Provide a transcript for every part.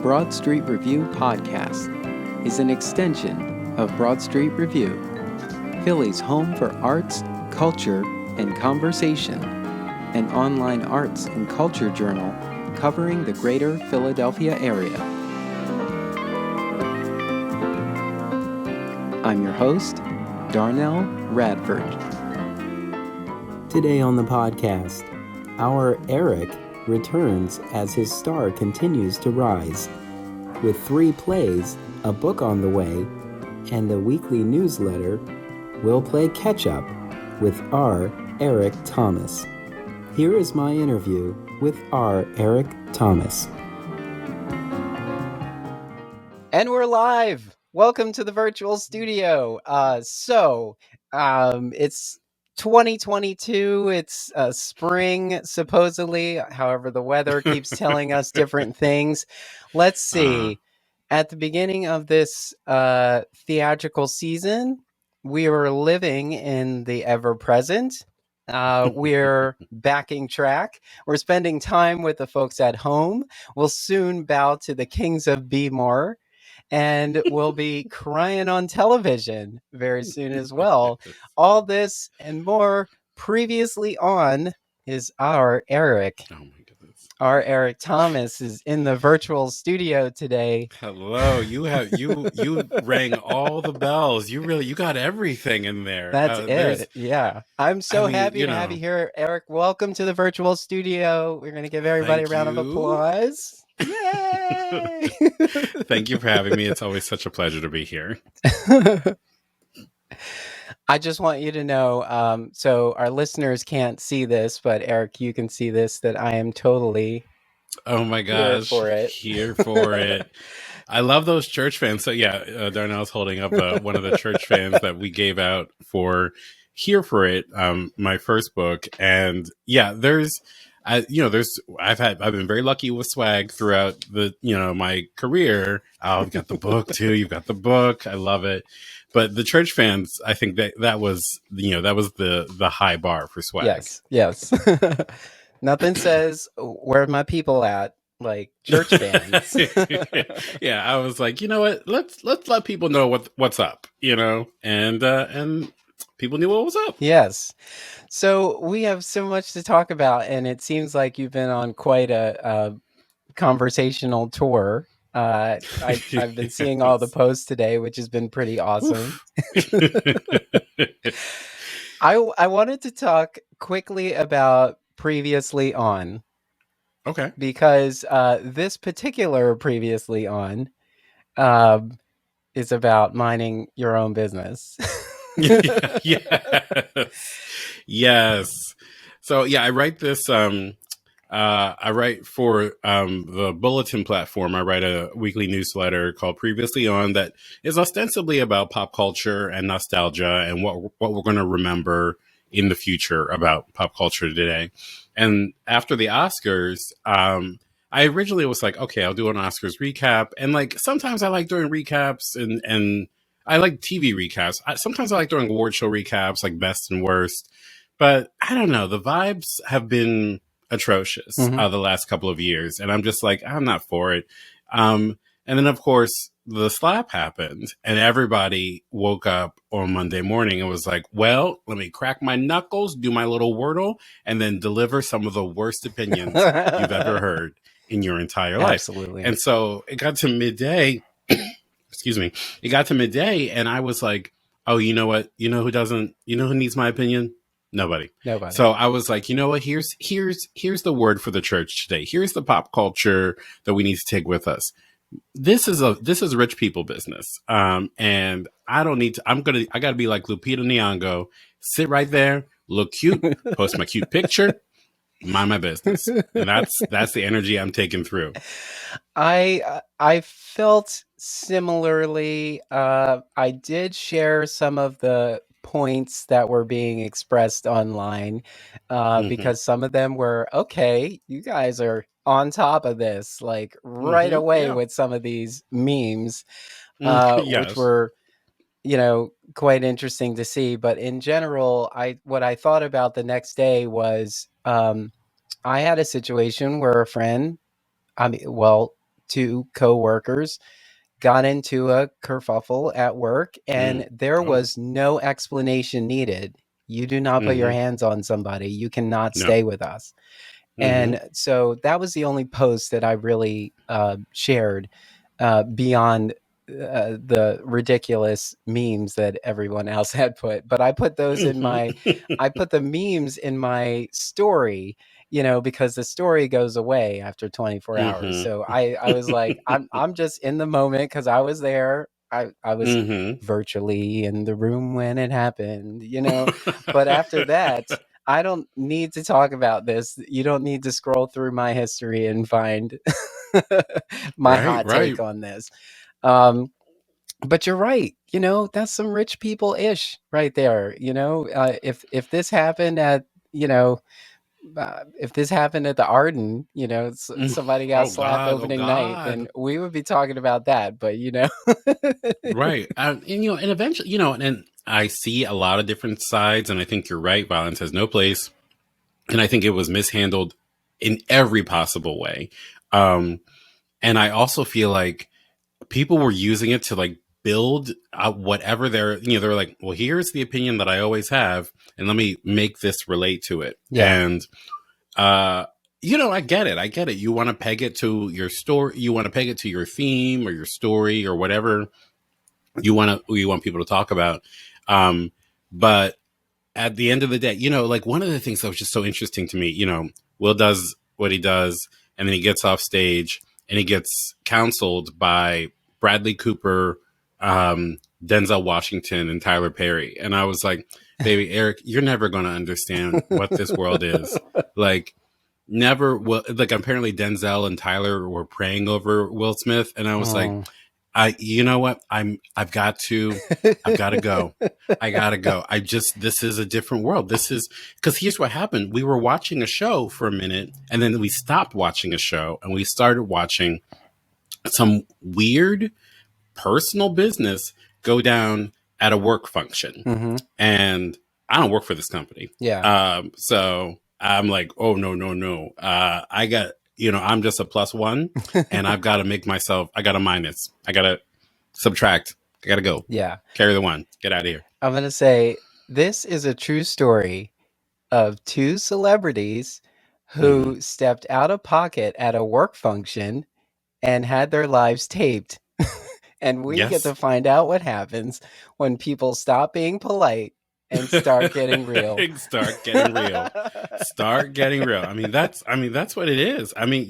Broad Street Review podcast is an extension of Broad Street Review, Philly's home for arts, culture, and conversation, an online arts and culture journal covering the greater Philadelphia area. I'm your host, Darnell Radford. Today on the podcast, our Eric returns as his star continues to rise. With 3 plays, a book on the way, and a weekly newsletter, we'll play catch-up with R. Eric Thomas. Here is my interview with R. Eric Thomas. And we're live! Welcome to the virtual studio. It's 2022. It's spring, supposedly. However, the weather keeps telling us different things. Let's see. At the beginning of this theatrical season, we were living in the ever-present. We're backing track. We're spending time with the folks at home. We'll soon bow to the kings of B-more. And we'll be crying on television very soon as well. All this and more previously on is our Eric. Oh my goodness. Our Eric Thomas is in the virtual studio today. Hello. You rang all the bells. You got everything in there. That's it. Yeah. I'm so happy to have you here, Eric. Welcome to the virtual studio. We're going to give everybody a round of applause. Yay! Thank you for having me. It's always such a pleasure to be here. I just want you to know, so our listeners can't see this, but Eric, you can see this, that I am totally oh my gosh, here for it. I love those church fans. So yeah, Darnell's holding up one of the church fans that we gave out for Here for It, my first book. And yeah, I've been very lucky with swag throughout my career. I've got the book too. You've got the book. I love it. But the church fans, I think that was the high bar for swag. Yes. Nothing says where my people at like church fans. Yeah, I was like, you know what? Let's let people know what's up, and people knew what was up. Yes. So we have so much to talk about, and it seems like you've been on quite a conversational tour. I've been seeing all the posts today, which has been pretty awesome. I wanted to talk quickly about Previously On. Okay. Because this particular Previously On is about minding your own business. Yes. So yeah, I write this. I write for the Bulletin platform. I write a weekly newsletter called Previously On that is ostensibly about pop culture and nostalgia and what we're going to remember in the future about pop culture today. And after the Oscars, I originally was like, okay, I'll do an Oscars recap. And like, sometimes I like doing recaps and I like TV recaps. Sometimes I like doing award show recaps, like best and worst. But I don't know, the vibes have been atrocious the last couple of years. And I'm just like, I'm not for it. And then, of course, the slap happened and everybody woke up on Monday morning and was like, well, let me crack my knuckles, do my little Wordle, and then deliver some of the worst opinions you've ever heard in your entire life. Absolutely. And so it got to midday. Excuse me. It got to midday and I was like, oh, you know what? You know who needs my opinion? Nobody. So I was like, you know what? Here's the word for the church today. Here's the pop culture that we need to take with us. This is rich people business. And I don't need to, I got to be like Lupita Nyong'o, sit right there, look cute, post my cute picture, mind my business. And that's the energy I'm taking through. I felt similarly. I did share some of the points that were being expressed online because some of them were, okay, you guys are on top of this, like right away with some of these memes, which were, quite interesting to see. But in general, what I thought about the next day was I had a situation where a friend, two co-workers got into a kerfuffle at work, and there Oh. was no explanation needed. You do not put your Mm-hmm. hands on somebody. You cannot No. stay with us. Mm-hmm. And so that was the only post that I really shared beyond the ridiculous memes that everyone else had put. But I put those in my, I put the memes in my story, because the story goes away after 24 hours. Mm-hmm. So I was like, I'm just in the moment because I was there. I was Mm-hmm. virtually in the room when it happened, but after that, I don't need to talk about this. You don't need to scroll through my history and find my Right, hot take right. on this. Um, but you're right. That's some rich people ish right there. If this happened at you know if this happened at the Arden, somebody got Oh slapped God, oh opening night, then God. we would be talking about that. But Right. And eventually, and I see a lot of different sides, and I think you're right. Violence has no place. And I think it was mishandled in every possible way. Um, and I also feel like people were using it to like build out whatever they're like, well, here's the opinion that I always have, and let me make this relate to it. yeah. And, I get it. I get it. You want to peg it to your story. You want to peg it to your theme or your story or whatever you want people to talk about. But at the end of the day, like one of the things that was just so interesting to me, Will does what he does, and then he gets off stage and he gets counseled by Bradley Cooper, Denzel Washington, and Tyler Perry. And I was like, baby, Eric, you're never going to understand what this world is. Like, never will. Like, apparently Denzel and Tyler were praying over Will Smith. And I was like, Oh. you know what? I've got to go. I gotta go. This is a different world. This is because here's what happened. We were watching a show for a minute and then we stopped watching a show and we started watching some weird personal business go down at a work function. Mm-hmm. And I don't work for this company. Yeah. So I'm like, oh, no. I got, I'm just a +1 and I've got to I got to minus. I got to subtract. I got to go. Yeah. Carry the one. Get out of here. I'm going to say this is a true story of two celebrities who stepped out of pocket at a work function and had their lives taped. And we get to find out what happens when people stop being polite and start getting real. Start getting real. Start getting real. I mean, that's what it is. I mean,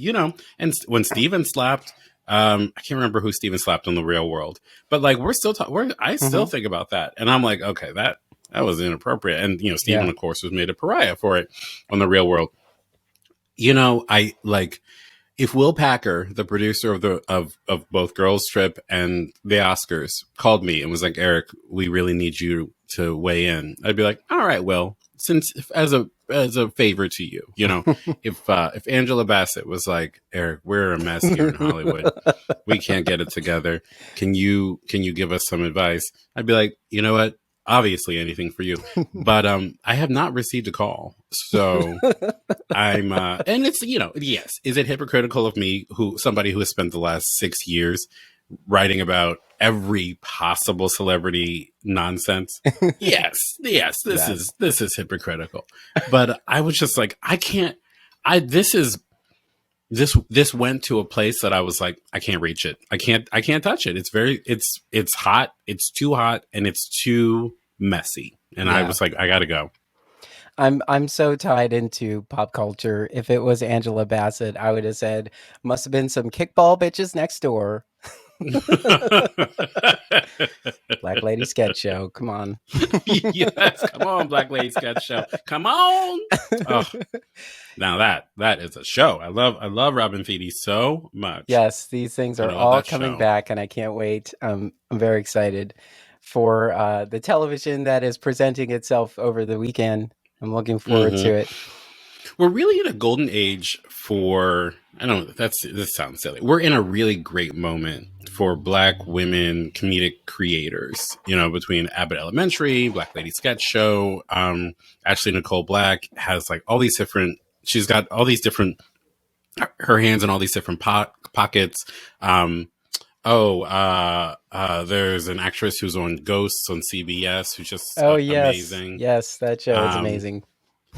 and when Steven slapped, I can't remember who Steven slapped on The Real World, but like we're still I still think about that, and I'm like, okay, that was inappropriate. And Steven, of course, was made a pariah for it on The Real World. I like. If Will Packer, the producer of both Girls Trip and the Oscars, called me and was like, Eric, we really need you to weigh in, I'd be like, all right, Will, since as a favor to you, if Angela Bassett was like, Eric, we're a mess here in Hollywood, we can't get it together, can you give us some advice? I'd be like, you know what? Obviously anything for you, but I have not received a call, so I'm and it's yes, is it hypocritical of me, somebody who has spent the last 6 years writing about every possible celebrity nonsense? yes, this is hypocritical, but I was just like, this went to a place that I was like, I can't reach it. I can't touch it. It's hot. It's too hot and it's too messy. And I was like, I gotta go. I'm so tied into pop culture. If it was Angela Bassett, I would have said, must have been some kickball bitches next door. Black Lady Sketch Show. Come on. Yes, come on, Black Lady Sketch Show. Come on. Oh, now that is a show. I love Robin Thede so much. Yes, these things are all coming back, and I can't wait. I'm very excited for the television that is presenting itself over the weekend. I'm looking forward to it. We're really in a golden age for, I don't know, this sounds silly. We're in a really great moment for Black women comedic creators, between Abbott Elementary, Black Lady Sketch Show. Ashley Nicole Black has like all these different, she's got all these different, her hands in all these different Pockets. There's an actress who's on Ghosts on CBS who's just Oh yes, amazing. yes, that show is Um, amazing.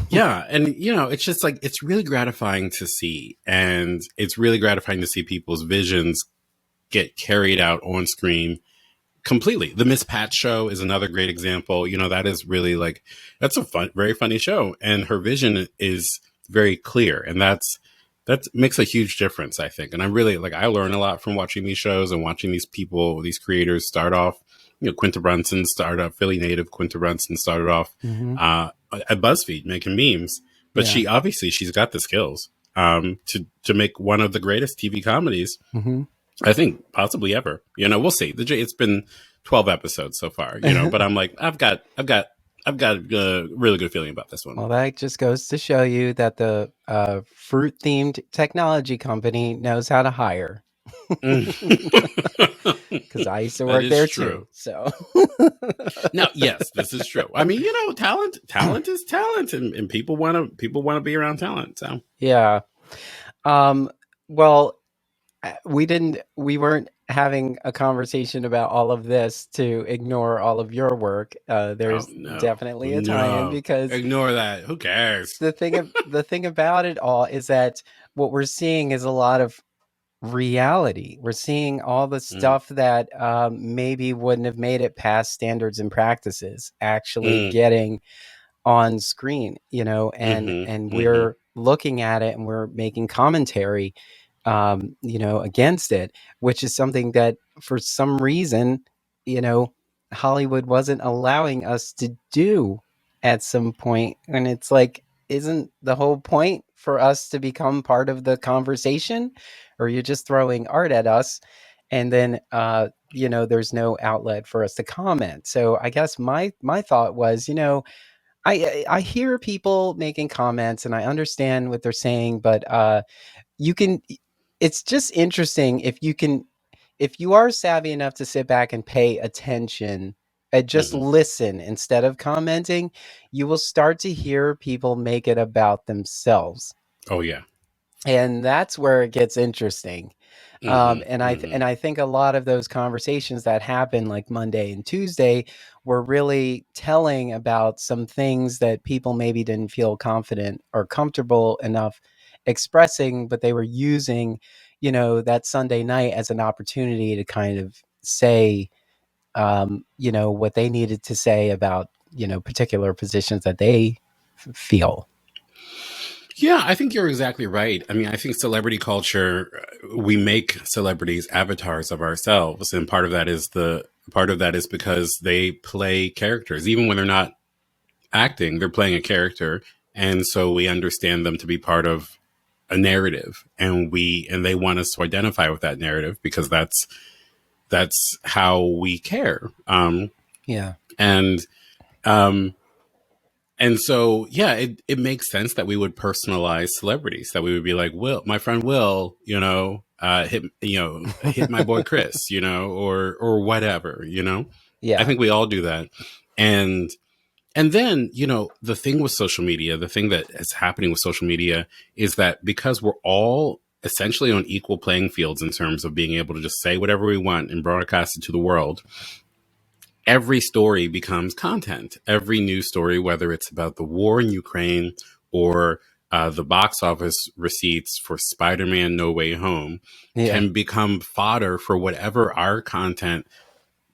yeah, and it's just like it's really gratifying to see, and it's really gratifying to see people's visions get carried out on screen completely. The Miss Pat show is another great example. That is really like that's a very funny show, and her vision is very clear, and that makes a huge difference, I think. And I really I learn a lot from watching these shows and watching these people, these creators start off. Quinta Brunson started off, Philly native Quinta Brunson started off Hmm. at BuzzFeed making memes, but Yeah. she's got the skills to make one of the greatest TV comedies Hmm. I think possibly ever. We'll see. It's been 12 episodes so far. But I'm like, I've got a really good feeling about this one. Well, that just goes to show you that the fruit themed technology company knows how to hire. Because I used to That work is there true. too. So Now, yes, this is true. I mean, talent is talent, and people want to be around talent. So yeah. Well, we weren't having a conversation about all of this to ignore all of your work. oh There's no, definitely a tie-in no, because ignore that. Who cares? the thing about it all is that what we're seeing is a lot of reality. We're seeing all the Mm, stuff that maybe wouldn't have made it past standards and practices actually mm, getting on screen, and mm-hmm. we're looking at it and we're making commentary, against it, which is something that for some reason, you know, Hollywood wasn't allowing us to do at some point. And it's like, isn't the whole point for us to become part of the conversation? Or you're just throwing art at us, and then there's no outlet for us to comment. So I guess my thought was, I hear people making comments and I understand what they're saying, but you can it's just interesting if you are savvy enough to sit back and pay attention and just Mm-hmm. listen instead of commenting, you will start to hear people make it about themselves. Oh yeah. And that's where it gets interesting. Mm-hmm. And Mm-hmm. I think a lot of those conversations that happen like Monday and Tuesday were really telling about some things that people maybe didn't feel confident or comfortable enough expressing, but they were using, that Sunday night as an opportunity to kind of say, what they needed to say about, particular positions that they feel. Yeah, I think you're exactly right. I mean, I think celebrity culture, we make celebrities avatars of ourselves, and part of that is because they play characters, even when they're not acting, they're playing a character, and so we understand them to be part of a narrative, and they want us to identify with that narrative because that's how we care. Yeah. And um, And so, yeah, it makes sense that we would personalize celebrities. That we would be like, Will, my friend Will, hit my boy Chris, or whatever. I Yeah. think we all do that, and and then the thing with social media, the thing that is happening with social media is that because we're all essentially on equal playing fields in terms of being able to just say whatever we want and broadcast it to the world, every story becomes content. Every news story, whether it's about the war in Ukraine or the box office receipts for Spider-Man No Way Home, Yeah. can become fodder for whatever our content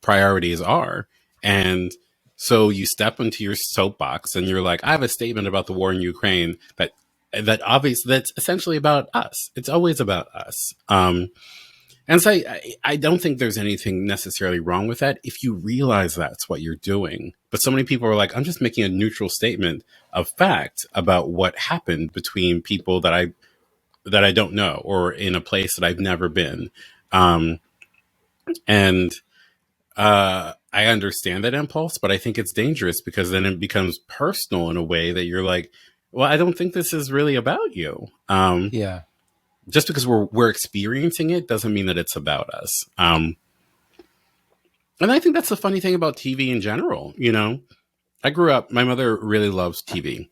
priorities are. And so you step into your soapbox and you're like, I have a statement about the war in Ukraine that's essentially about us. It's always about us. And so I don't think there's anything necessarily wrong with that if you realize that's what you're doing. But so many people are like, I'm just making a neutral statement of fact about what happened between people that I don't know or in a place that I've never been. Um, and I understand that impulse, but I think it's dangerous because then it becomes personal in a way that you're like, well, I don't think this is really about you. Yeah. Just because we're experiencing it doesn't mean that it's about us. And I think that's the funny thing about TV in general. I grew up, my mother really loves TV.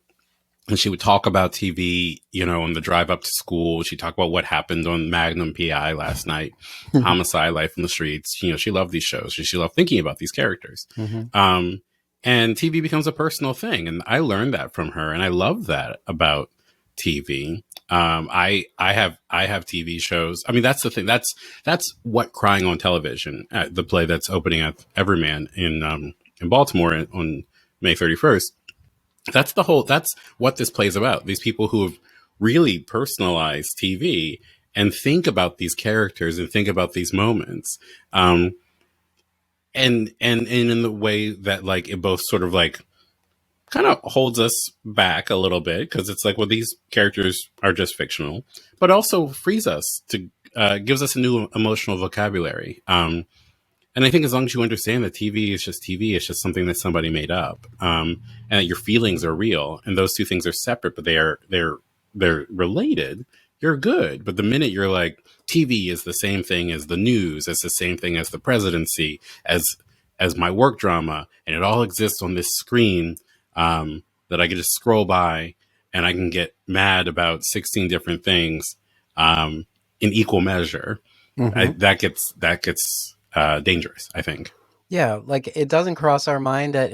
and she would talk about TV, on the drive up to school. She'd talk about what happened on Magnum PI last night, Homicide, Life in the Streets. She loved these shows. She loved thinking about these characters. And TV becomes a personal thing. And I learned that from her. And I love that about TV. I have TV shows. I mean, that's the thing. That's what Crying on Television, the play that's opening at Everyman in Baltimore on May 31st. That's what this play is about. These people who have really personalized TV and think about these characters and think about these moments. And in the way that like it both sort of like kind of holds us back a little bit, because it's like, well, these characters are just fictional, but also frees us to gives us a new emotional vocabulary. And I think as long as you understand that TV is just TV, it's just something that somebody made up, and that your feelings are real, and those two things are separate, but they're related. You're good. But the minute you're like, TV is the same thing as the news, it's the same thing as the presidency, as my work drama, and it all exists on this screen that I can just scroll by, and I can get mad about 16 different things in equal measure. That gets dangerous, I think. Yeah, like it doesn't cross our mind that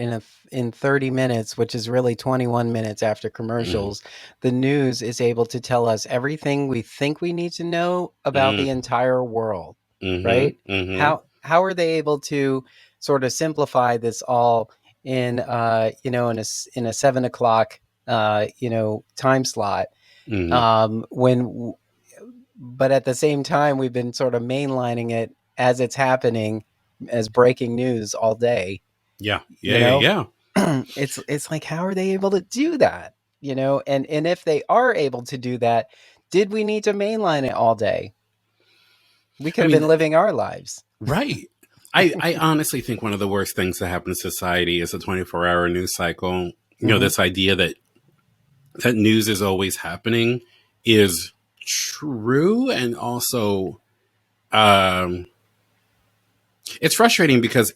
in 30 minutes, which is really 21 minutes after commercials, the news is able to tell us everything we think we need to know about the entire world, right? How are they able to sort of simplify this all in in a 7 o'clock time slot, but at the same time we've been sort of mainlining it as it's happening as breaking news all day. Yeah. It's like, how are they able to do that? And if they are able to do that, did we need to mainline it all day? We could have been living our lives. Right. I honestly think one of the worst things that happen in society is a 24-hour news cycle. This idea that news is always happening is true, and also it's frustrating because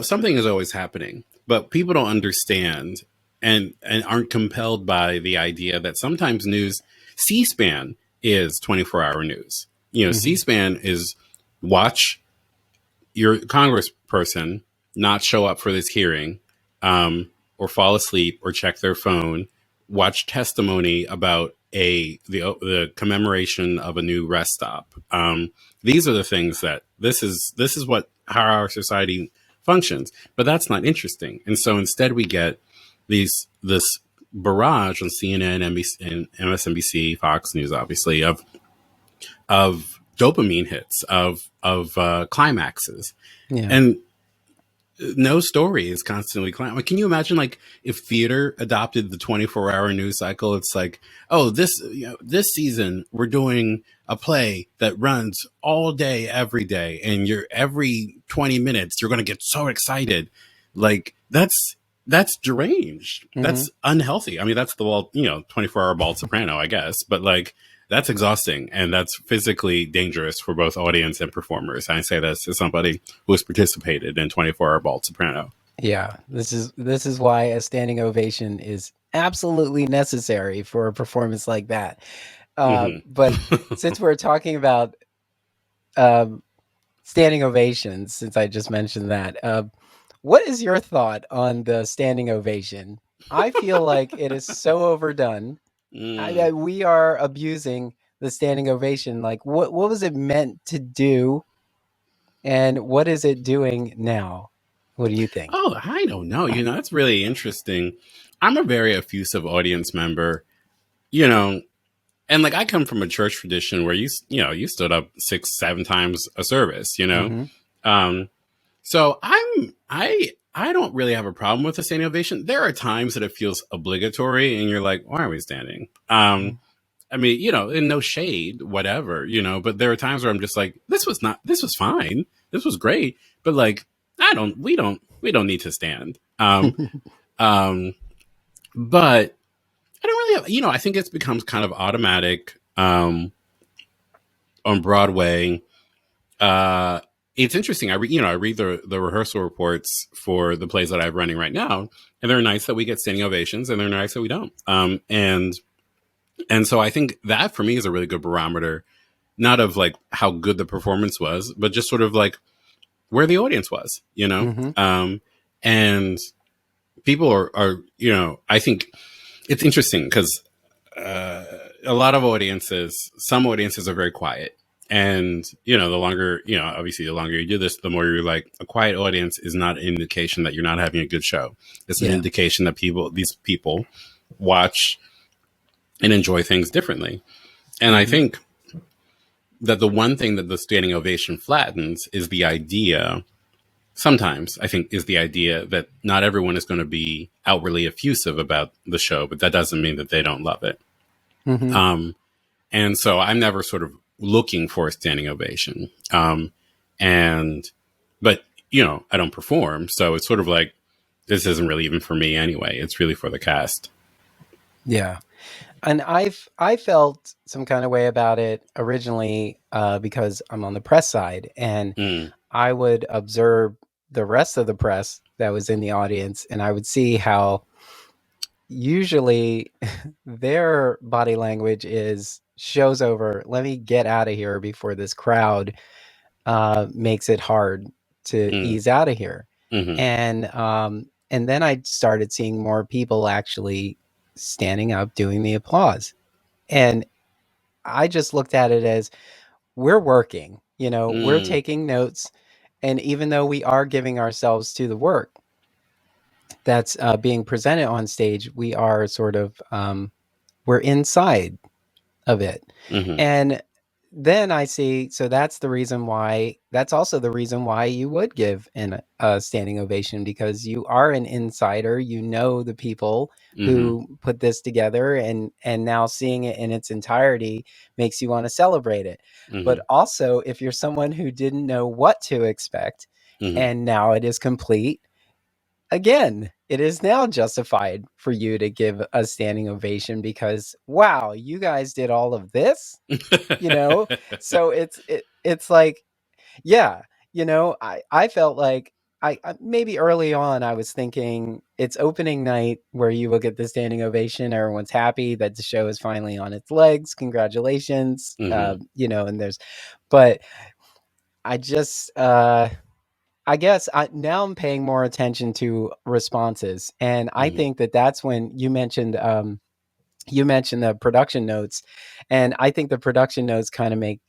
something is always happening, but people don't understand and aren't compelled by the idea that sometimes C-SPAN is 24-hour news. C-SPAN is watch your congressperson not show up for this hearing, or fall asleep or check their phone, watch testimony about the commemoration of a new rest stop. These are the things that this is how our society functions, but that's not interesting. And so instead we get this barrage on CNN, NBC, and MSNBC, Fox News, obviously, of dopamine hits, of climaxes, and no story is constantly climbing. Can you imagine, like, if theater adopted the 24-hour news cycle? It's like, oh, this season we're doing a play that runs all day, every day, and every 20 minutes you're going to get so excited. Like, that's deranged. That's unhealthy. I mean, that's the 24-hour bald soprano, I guess, but like, that's exhausting, and that's physically dangerous for both audience and performers. I say this as somebody who has participated in 24-hour bald soprano. Yeah, this is why a standing ovation is absolutely necessary for a performance like that. But since we're talking about standing ovations, since I just mentioned that, what is your thought on the standing ovation? I feel like it is so overdone. We are abusing the standing ovation. Like, what was it meant to do, and what is it doing now? What do you think? Oh, I don't know. That's really interesting. I'm a very effusive audience member, and like, I come from a church tradition where you stood up 6-7 times a service, so I don't really have a problem with a standing ovation. There are times that it feels obligatory and you're like, why are we standing? I mean, in no shade, whatever, but there are times where I'm just like, this was fine. This was great. But like, we don't need to stand. But I don't really have, I think it's becomes kind of automatic, on Broadway. it's interesting. I read the rehearsal reports for the plays that I'm running right now, and there are nights that we get standing ovations, and there are nights that we don't. And so I think that for me is a really good barometer, not of like how good the performance was, but just sort of like where the audience was, Mm-hmm. and people are I think it's interesting because a lot of audiences, some audiences are very quiet. And, the longer, obviously the longer you do this, the more you're like, a quiet audience is not an indication that you're not having a good show. It's an indication that these people watch and enjoy things differently. And I think that the one thing that the standing ovation flattens is the idea, sometimes I think, is the idea that not everyone is going to be outwardly effusive about the show, but that doesn't mean that they don't love it. Mm-hmm. And so I'm never sort of looking for a standing ovation. But I don't perform. So it's sort of like, this isn't really even for me anyway. It's really for the cast. Yeah. And I felt some kind of way about it originally because I'm on the press side, and I would observe the rest of the press that was in the audience, and I would see how usually their body language is show's over. Let me get out of here before this crowd makes it hard to ease out of here. Mm-hmm. And then I started seeing more people actually standing up doing the applause. And I just looked at it as, we're working, we're taking notes. And even though we are giving ourselves to the work that's being presented on stage, we are sort of, we're inside of it. Mm-hmm. And then I see, so that's also the reason why you would give a standing ovation, because you are an insider, the people who put this together, and now seeing it in its entirety makes you want to celebrate it. But also, if you're someone who didn't know what to expect, and now it is complete, again, it is now justified for you to give a standing ovation, because wow, you guys did all of this, so it's like, yeah, I felt like I maybe early on I was thinking it's opening night where you will get the standing ovation, everyone's happy that the show is finally on its legs, congratulations, and but I just I guess now I'm paying more attention to responses, and I think that's when you mentioned the production notes, and I think the production notes kind of make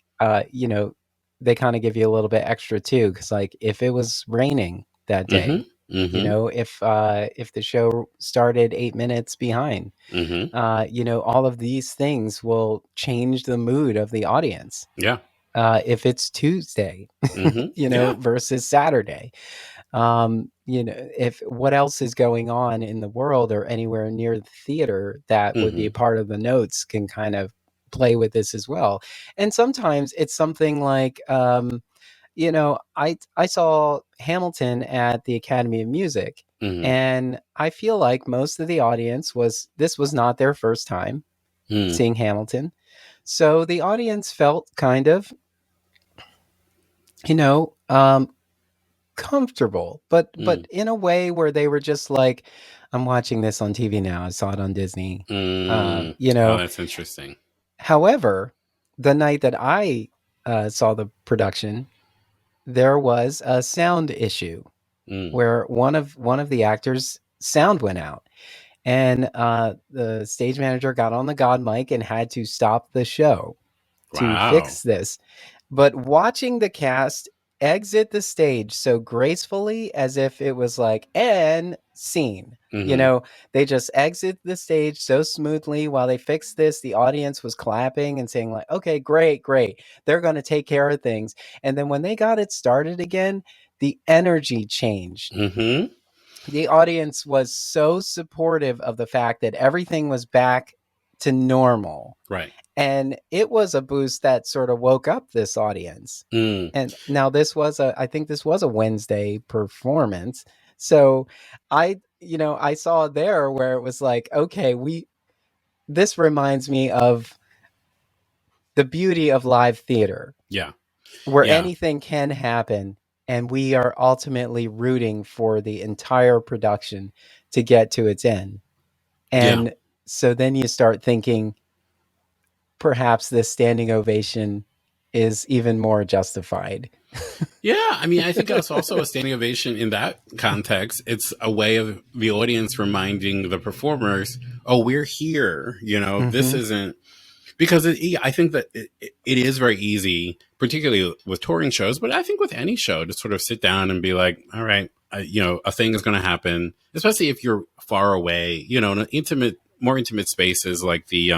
they kind of give you a little bit extra too, because like if it was raining that day, if the show started 8 minutes behind, all of these things will change the mood of the audience. Yeah. If it's Tuesday, versus Saturday, if what else is going on in the world or anywhere near the theater that would be a part of the notes can kind of play with this as well. And sometimes it's something like, I saw Hamilton at the Academy of Music, and I feel like most of the audience this was not their first time seeing Hamilton. So the audience felt kind of, comfortable, but in a way where they were just like, I'm watching this on TV now. I saw it on Disney. Oh, that's interesting. However, the night that I saw the production, there was a sound issue where one of the actors' sound went out, and the stage manager got on the God mic and had to stop the show to fix this. But watching the cast exit the stage so gracefully, as if it was like, and scene, they just exit the stage so smoothly while they fixed this. The audience was clapping and saying like, okay, great, they're going to take care of things. And then when they got it started again, the energy changed. The audience was so supportive of the fact that everything was back to normal. Right. And it was a boost that sort of woke up this audience. And now I think this was a Wednesday performance. So I saw there where it was like, okay, this reminds me of the beauty of live theater. Yeah. where Yeah. anything can happen, and we are ultimately rooting for the entire production to get to its end. Yeah. And so then you start thinking perhaps this standing ovation is even more justified. Yeah, I mean, I think it's also a standing ovation in that context. It's a way of the audience reminding the performers, "Oh, we're here." You know, this Mm-hmm. isn't because I think that it is very easy, particularly with touring shows, but I think with any show, to sort of sit down and be like, "All right, you know, a thing is going to happen," especially if you're far away. You know, in an more intimate spaces like the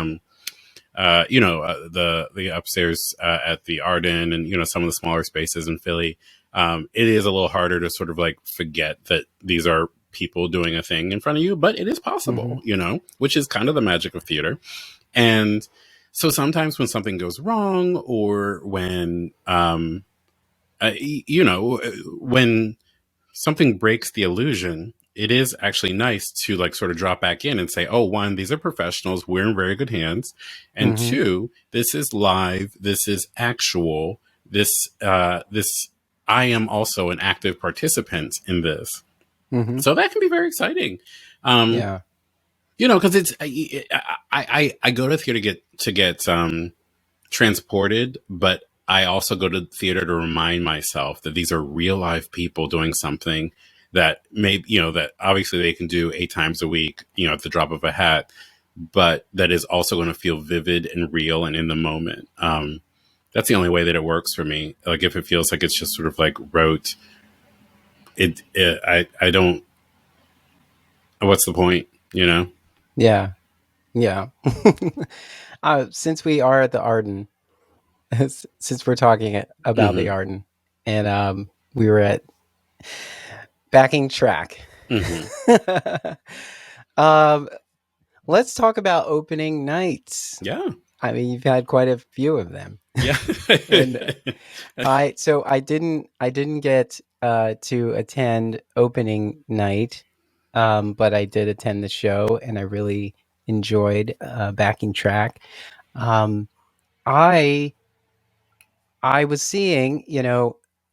upstairs at the Arden, and you know some of the smaller spaces in Philly. It is a little harder to sort of like forget that these are people doing a thing in front of you, but it is Mm-hmm. possible, you know, which is kind of the magic of theater. And so sometimes when something goes wrong, or when when something breaks the illusion, it is actually nice to like sort of drop back in and say, oh, one, these are professionals. We're in very good hands. And Mm-hmm. two, this is live. This is actual. This, I am also an active participant in this. Mm-hmm. So that can be very exciting. Um, Yeah. you know, cause I go to theater to get, transported, but I also go to theater to remind myself that these are real life people doing something that maybe, you know, that obviously they can do 8 times a week, you know, at the drop of a hat, but that is also going to feel vivid and real and in the moment. That's the only way that it works for me. Like if it feels like it's just sort of like rote, I don't, what's the point, you know? Yeah. Yeah. Since we are at the Arden, since we're talking about the Mm-hmm. Arden, and we were at backing track. Mm-hmm. um, let's talk about opening nights. Yeah. I mean, you've had quite a few of them, Yeah. and I didn't get to attend opening night, but I did attend the show, and I really enjoyed backing track. Um, I I was seeing,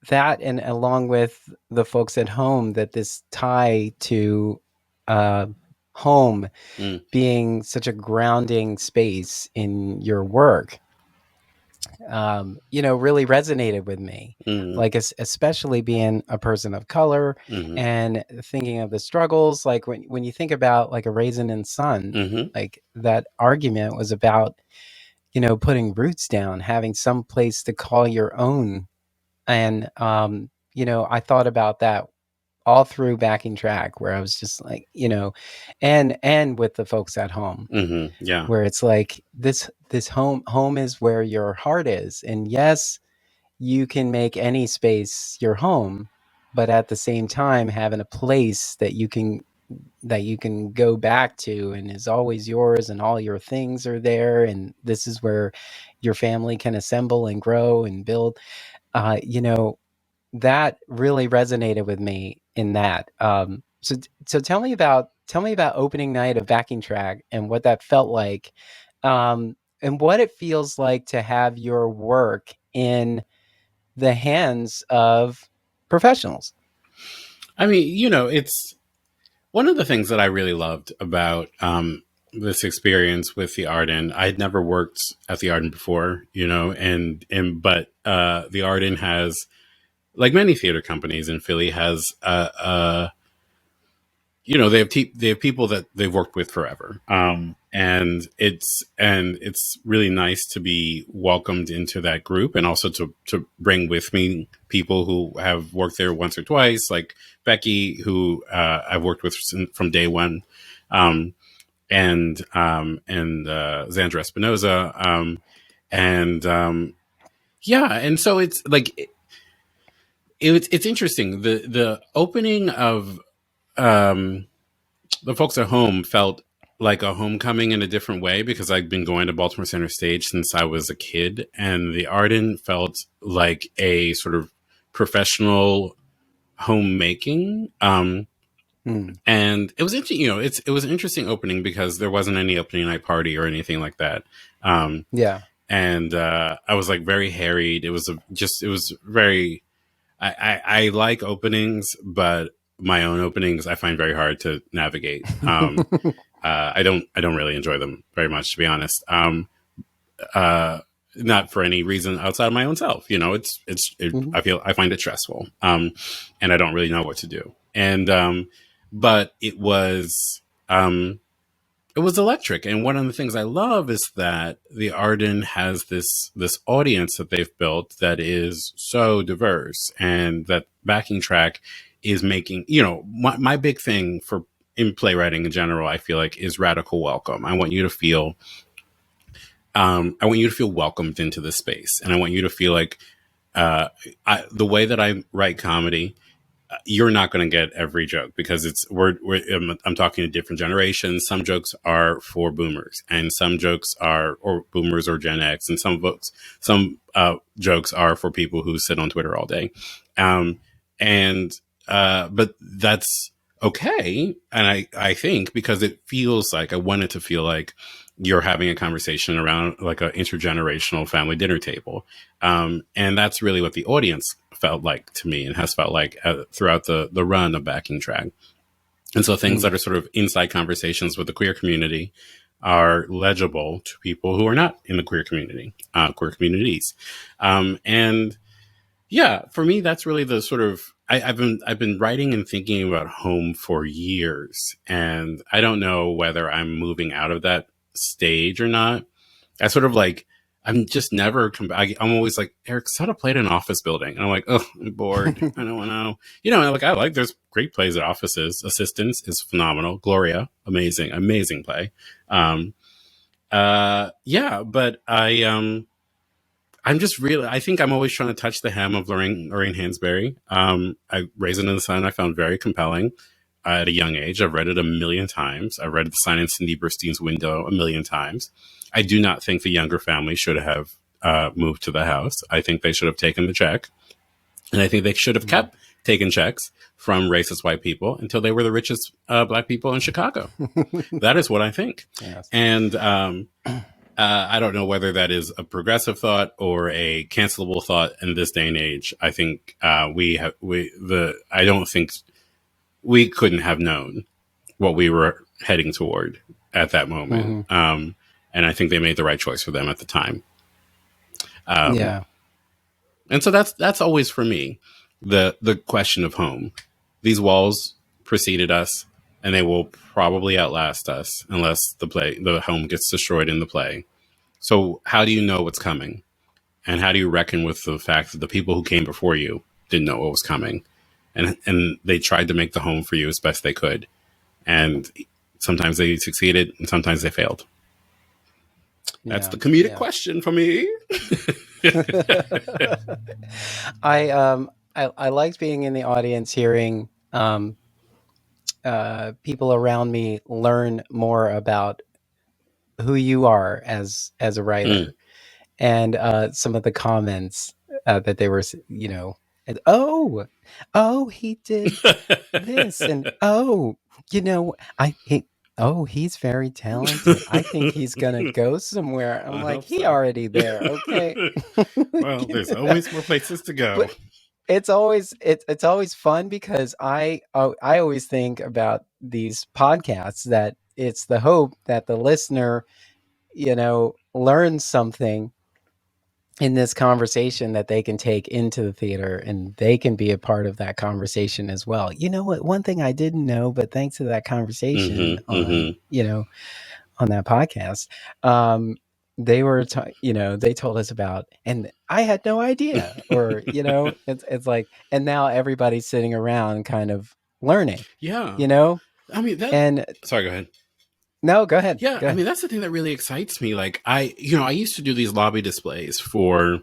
that, and along with the folks at home, that this tie to uh, home Mm, being such a grounding space in your work, really resonated with me. mm, Like, especially being a person of color mm, and thinking of the struggles. Like when you think about like a Raisin and Sun, mm, like that argument was about, putting roots down, having some place to call your own. And, I thought about that all through backing track, where I was just like, and with the folks at home, yeah. where it's like this home is where your heart is. And yes, you can make any space your home, but at the same time having a place that you can go back to and is always yours, and all your things are there, and this is where your family can assemble and grow and build. uh you know that really resonated with me in that. So tell me about opening night of backing track and what that felt like, and what it feels like to have your work in the hands of professionals. I mean, you know, it's one of the things that I really loved about this experience with the Arden. I had never worked at the Arden before, you know, but the Arden has, like many theater companies in Philly, has you know, they have people that they've worked with forever, and it's really nice to be welcomed into that group, and also to bring with me people who have worked there once or twice, like Becky, who I've worked with from day one, um, and Xandra Espinoza, and yeah, and so it's like it's interesting, the opening of um the folks at home felt like a homecoming in a different way, because I'd been going to Baltimore Center Stage since I was a kid, and the Arden felt like a sort of professional homemaking. Hmm. And it was interesting, you know, it was an interesting opening because there wasn't any opening night party or anything like that. Um, Yeah. and I was like very harried. It was it was very. I like openings, but my own openings I find very hard to navigate. I don't really enjoy them very much, to be honest. Uh, Not for any reason outside of my own self. You know, Mhm. I find it stressful, and I don't really know what to do. And but um, it was electric. And one of the things I love is that the Arden has this audience that they've built that is so diverse, and that backing track is making, you know, my big thing for in playwriting in general, I feel like, is radical welcome. I want you to feel welcomed into this space, and I want you to feel like the way that I write comedy, you're not going to get every joke because I'm talking to different generations. Some jokes are for boomers, and some jokes are or boomers or Gen X, and some jokes are for people who sit on Twitter all day. Um, and but that's okay, and I think because it feels like I want it to feel like you're having a conversation around like an intergenerational family dinner table. And that's really what the audience felt like to me and has felt like throughout the run of Backing Track. And so things Mm. that are sort of inside conversations with the queer community are legible to people who are not in the queer community, queer communities. And yeah, for me, that's really the sort of I've been writing and thinking about home for years, and I don't know whether I'm moving out of that stage or not. I sort of like I'm just never I'm always like, Eric, set a play in an office building, and I'm like, oh, I'm bored. I don't want to, you know. Like I like there's great plays at offices. Assistance is phenomenal. Gloria, amazing play. Um, yeah, but I'm just really, I think I'm always trying to touch the hem of Lorraine Hansberry. Raisin in the Sun, I found very compelling at a young age. I've read it a million times. I've read The Sign in Cindy Burstein's Window a million times. I do not think the younger family should have moved to the house. I think they should have taken the check. And I think they should have Mm. kept taking checks from racist white people until they were the richest black people in Chicago. That is what I think. Yes. And I don't know whether that is a progressive thought or a cancelable thought in this day and age. I think I don't think we couldn't have known what we were heading toward at that moment. Mhm. And I think they made the right choice for them at the time. Um, Yeah. and so that's always for me the question of home. These walls preceded us, and they will probably outlast us unless the home gets destroyed in the play. So how do you know what's coming? And how do you reckon with the fact that the people who came before you didn't know what was coming? And they tried to make the home for you as best they could. And sometimes they succeeded and sometimes they failed. That's Yeah. the comedic Yeah. question for me. I liked being in the audience, hearing people around me learn more about who you are as a writer, Mm. and some of the comments that they were, you know, oh, he did this, and oh, you know, he's very talented. I think he's gonna go somewhere. I'm I like, hope he so. already there, okay? Well, You there's know? always more places to go. But it's always fun because I always think about these podcasts that it's the hope that the listener, you know, learns something in this conversation that they can take into the theater, and they can be a part of that conversation as well. You know what? One thing I didn't know, but thanks to that conversation Mm-hmm, on, mm-hmm. you know, on that podcast, they were, you know, they told us about, and I had no idea, or, you know, it's like, and now everybody's sitting around kind of learning, Yeah. you know, I mean, and sorry, go ahead. no, go ahead. Yeah, Go I ahead. mean that's the thing that really excites me. Like I used to do these lobby displays for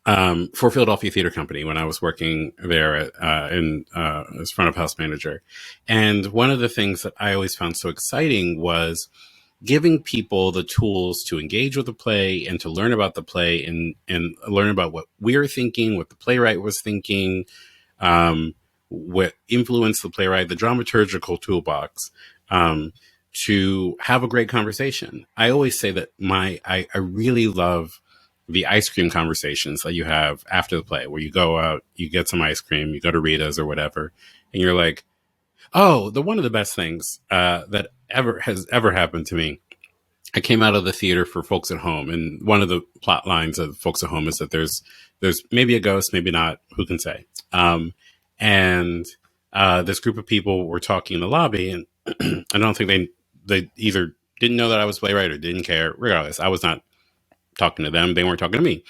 Philadelphia Theater Company when I was working there as front of house manager. And one of the things that I always found so exciting was giving people the tools to engage with the play and to learn about the play and learn about what we're thinking, what the playwright was thinking, what influenced the playwright, the dramaturgical toolbox. to have a great conversation. I always say that I really love the ice cream conversations that you have after the play, where you go out, you get some ice cream, you go to Rita's or whatever, and you're like, oh, the one of the best things that ever happened to me. I came out of the theater for Folks at Home, and one of the plot lines of Folks at Home is that there's maybe a ghost, maybe not, who can say? And this group of people were talking in the lobby, and I don't think they either didn't know that I was playwright or didn't care. Regardless, I was not talking to them; they weren't talking to me.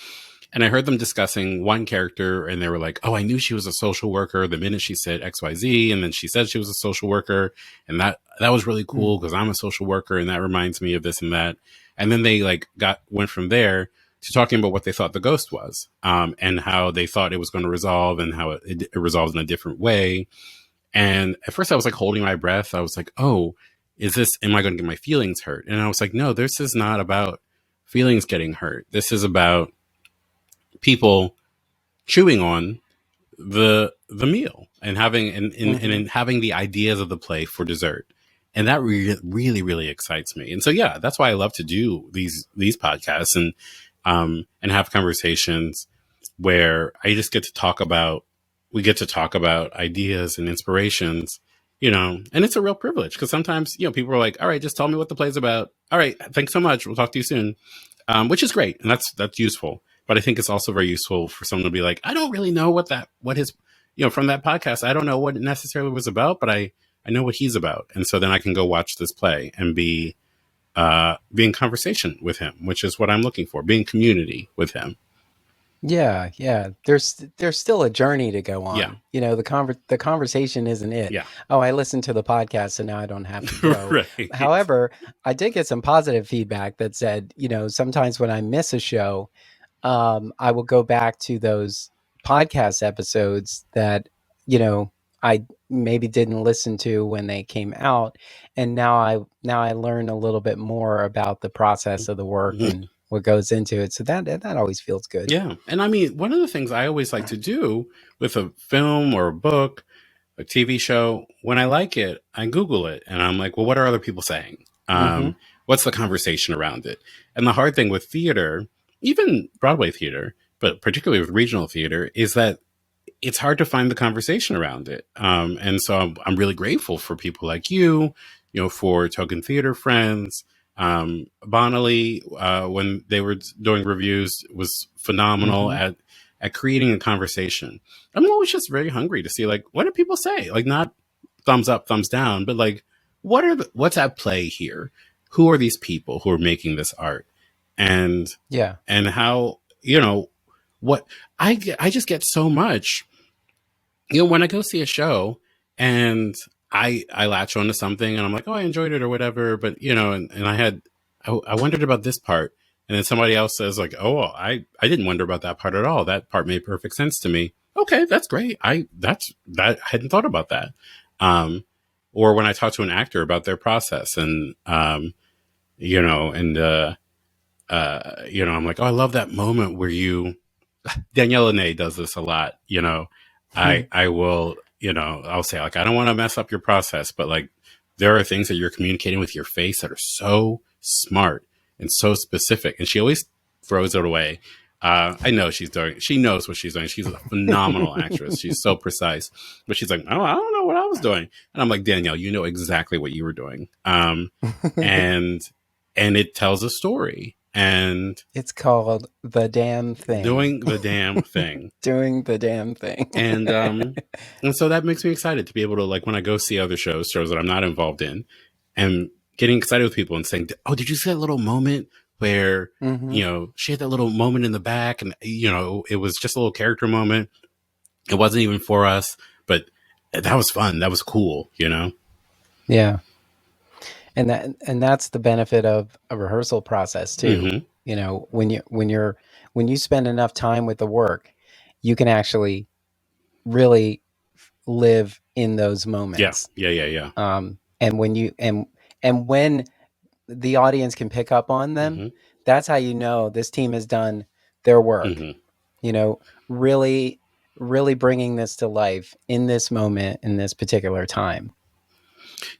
And I heard them discussing one character, and they were like, "Oh, I knew she was a social worker the minute she said X, Y, Z, and then she said she was a social worker, and that was really cool because I'm a social worker, and that reminds me of this and that." And then they like went from there to talking about what they thought the ghost was, and how they thought it was going to resolve, and how it resolved in a different way. And at first, I was like holding my breath. I was like, "Oh, am I going to get my feelings hurt?" And I was like, "No, this is not about feelings getting hurt. This is about people chewing on the meal and having and having the ideas of the play for dessert." And that really excites me. And so yeah, that's why I love to do these podcasts and have conversations where I just get to talk about ideas and inspirations, and it's a real privilege because sometimes, people are like, all right, just tell me what the play's about. All right, thanks so much. We'll talk to you soon. Which is great. And that's useful. But I think it's also very useful for someone to be like, I don't really know what his, from that podcast, I don't know what it necessarily was about, but I know what he's about. And so then I can go watch this play and be in conversation with him, which is what I'm looking for, being community with him. Yeah. There's still a journey to go on. Yeah. The conversation isn't it. Yeah. Oh, I listened to the podcast, so now I don't have to go. Right. However, I did get some positive feedback that said, sometimes when I miss a show, I will go back to those podcast episodes that, I maybe didn't listen to when they came out. And now I learn a little bit more about the process of the work and what goes into it. So that always feels good. Yeah. And I mean, one of the things I always like to do with a film or a book, a TV show, when I like it, I Google it and I'm like, well, what are other people saying? What's the conversation around it? And the hard thing with theater, even Broadway theater, but particularly with regional theater, is that it's hard to find the conversation around it. And so I'm really grateful for people like you, for Token Theater Friends. Bonnelly, when they were doing reviews, was phenomenal at creating a conversation. I'm always just very hungry to see, like, what do people say? Like, not thumbs up, thumbs down, but like, what's at play here? Who are these people who are making this art? And how, what I just get so much, when I go see a show and I latch onto something and I'm like, oh, I enjoyed it or whatever. But, and I wondered about this part. And then somebody else says like, oh, I didn't wonder about that part at all. That part made perfect sense to me. Okay, that's great. I hadn't thought about that. Or when I talk to an actor about their process and, I'm like, oh, I love that moment where Danielle Lene does this a lot, I will, I'll say like, I don't want to mess up your process, but like, there are things that you're communicating with your face that are so smart and so specific. And she always throws it away. I know she knows what she's doing. She's a phenomenal actress. She's so precise, but she's like, oh, I don't know what I was doing. And I'm like, Danielle, you know exactly what you were doing. And it tells a story. And it's called The Damn Thing. Doing the damn thing. Doing the damn thing. And so that makes me excited to be able to, like, when I go see other shows that I'm not involved in, and getting excited with people and saying, oh, did you see that little moment where, she had that little moment in the back and, it was just a little character moment. It wasn't even for us, but that was fun. That was cool, Yeah. And that's the benefit of a rehearsal process too. When you spend enough time with the work, you can actually really live in those moments. Yeah. And when the audience can pick up on them, that's how you know this team has done their work. Really, really bringing this to life in this moment, in this particular time.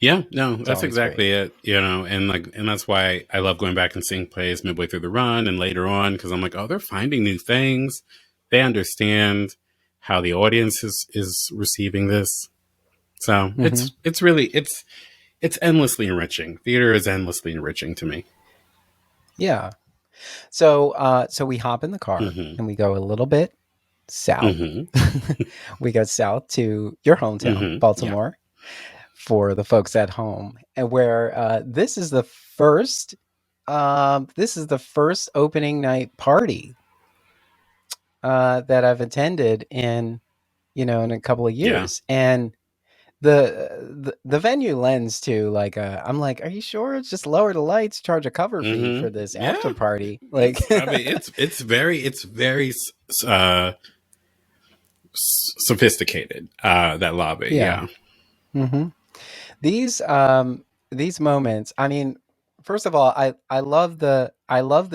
Yeah, no, It's that's always great. exactly it. You know, and that's why I love going back and seeing plays midway through the run and later on because I'm like, oh, they're finding new things. They understand how the audience is receiving this. So Hmm. it's really it's endlessly enriching. Theater is endlessly enriching to me. Yeah. So we hop in the car Hmm. and we go a little bit south. Hmm. We go south to your hometown, Hmm. Yeah. Baltimore, for the folks at home, and where this is the first opening night party that I've attended in a couple of Yeah. years, and the venue lends to like I'm like, are you sure it's just lower the lights, charge a cover fee Hmm. for this after Yeah. party? Like, It's I mean it's very sophisticated. That lobby. yeah. Yeah. Hmm. These these moments. I mean, first of all, I love the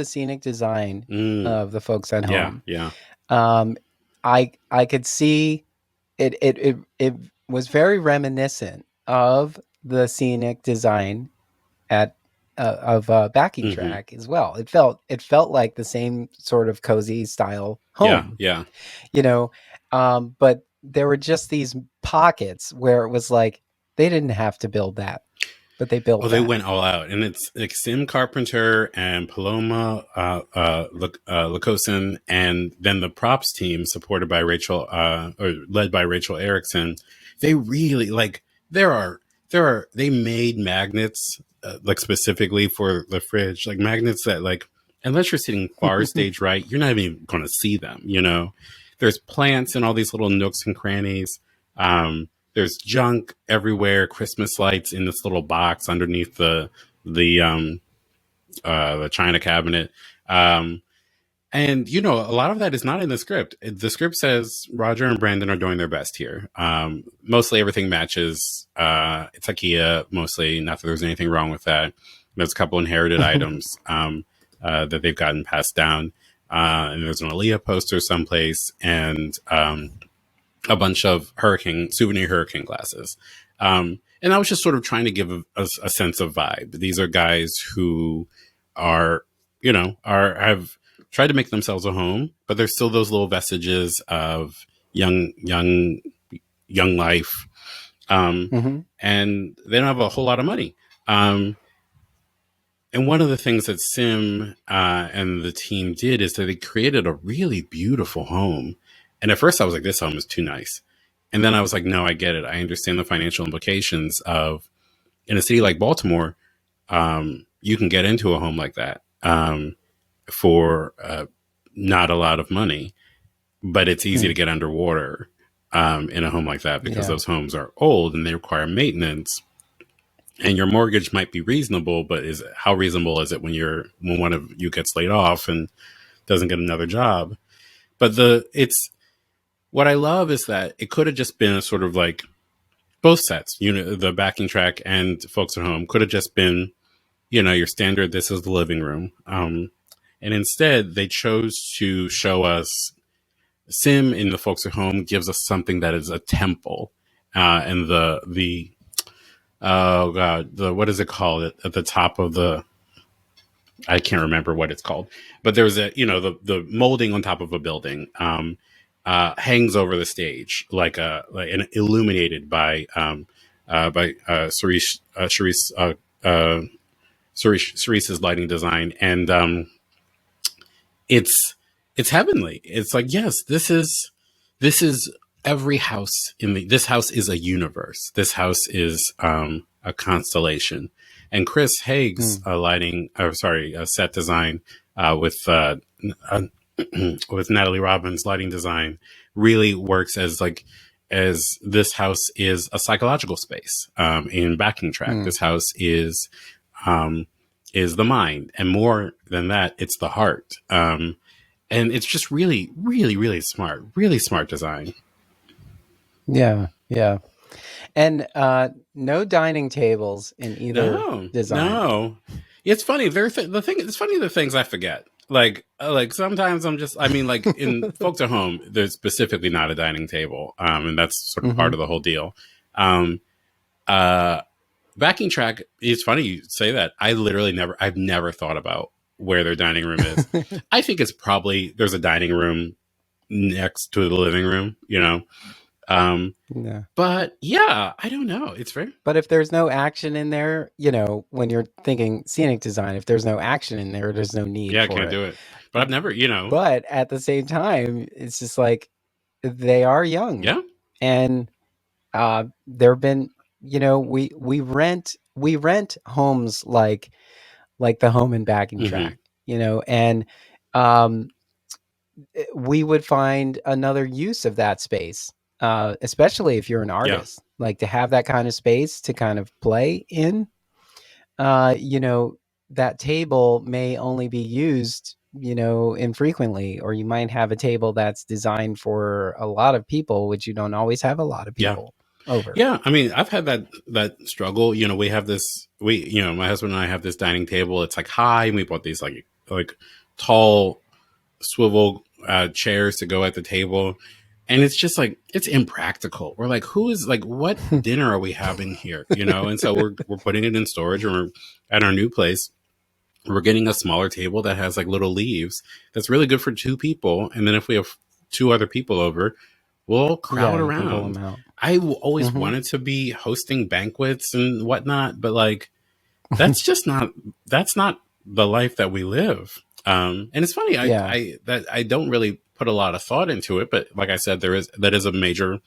scenic design Mm. of the folks at Yeah. home. Yeah. Um, I could see it was very reminiscent of the scenic design at of backing Hmm. track as well. It felt like the same sort of cozy style Yeah. home, Yeah. you know. But there were just these pockets where it was like they didn't have to build that, but they Oh, built they that. went all out, and it's like Sim Carpenter and Paloma Lacosin, and then the props team, supported by Rachel, or led by Rachel Erickson. They really like they made magnets like specifically for the fridge, like magnets that like unless you're sitting far stage right, you're not even going to see them. You know, there's plants in all these little nooks and crannies. There's junk everywhere, Christmas lights in this little box underneath the the china cabinet. Um, and you know, a lot of that is not in the script. The script says Roger and Brandon are doing their best here. Mostly everything matches. It's IKEA mostly. Not that there's anything wrong with that. There's a couple inherited items that they've gotten passed down. And there's an Aaliyah poster someplace, and a bunch of souvenir hurricane glasses. And I was just sort of trying to give a sense of vibe. These are guys who are, you know, have tried to make themselves a home, but there's still those little vestiges of young, young, young life. Um, Hmm. and they don't have a whole lot of money. Um, and one of the things that Sim and the team did is that they created a really beautiful home. And at first I was like, this home is too nice. And then I was like, no, I get it. I understand the financial implications of in a city like Baltimore, you can get into a home like that for not a lot of money, but it's easy to get underwater in a home like that because Yeah. those homes are old and they require maintenance. And your mortgage might be reasonable, but is how reasonable is it when one of you gets laid off and doesn't get another job? But the it's what I love is that it could have just been a sort of like both sets, you know, the backing track and folks at home could have just been, you know, your standard. This is the living room, and instead they chose to show us Sim in the folks at home gives us something that is a temple, and the oh god, the what is it called at the top of the I can't remember what it's called, but there's a you know the molding on top of a building hangs over the stage like an illuminated by Cerise lighting design, and it's it's heavenly. It's like yes, this is every house in the this house is a universe. This house is a constellation. And Chris Haig's Mm. lighting, or sorry, set design uh, with Natalie Robbins' lighting design really works as like as this house is a psychological space in backing track. Mm. This house um, is the mind, and more than that, it's the heart. And it's just really, really, really smart design. Yeah. Yeah. And no dining tables in either No, design. no. It's funny. The thing. It's funny the things I forget. Like sometimes I'm just. I mean, like in folks at home, there's specifically not a dining table, and that's sort of part Hmm. of the whole deal. Um, uh, backing track, it's funny you say that. I've never thought about where their dining room is. I think it's probably, there's a dining room next to the living room, you know? No. But yeah, I don't know. It's very, But if there's no action in there, when you're thinking scenic design, if there's no action in there, there's no need yeah, I for can't it. do it. But I've never, But at the same time, it's just like they are young, yeah. and there have been, we rent homes like the home and backing Hmm. track, and um, we would find another use of that space, especially if you're an Yeah. artist, like to have that kind of space to kind of play in. uh, you know, that table may only be used, infrequently, or you might have a table that's designed for a lot of people, which you don't always have a lot of Yeah. people over. Yeah. I mean, I've had that struggle. We have this, my husband and I have this dining table. It's like high, and we bought these like tall swivel chairs to go at the table. And it's just like, it's impractical. We're like, who is like, what dinner are we having here? And so we're putting it in storage, and we're at our new place. We're getting a smaller table that has like little leaves. That's really good for two people. And then if we have two other people over, we'll Yeah, crowd you can pull them around. out. Always Hmm. wanted to be hosting banquets and whatnot, but like, that's just not, that's not the life that we live. And it's funny, Yeah. I don't really put a lot of thought into it, but like I said, that is a major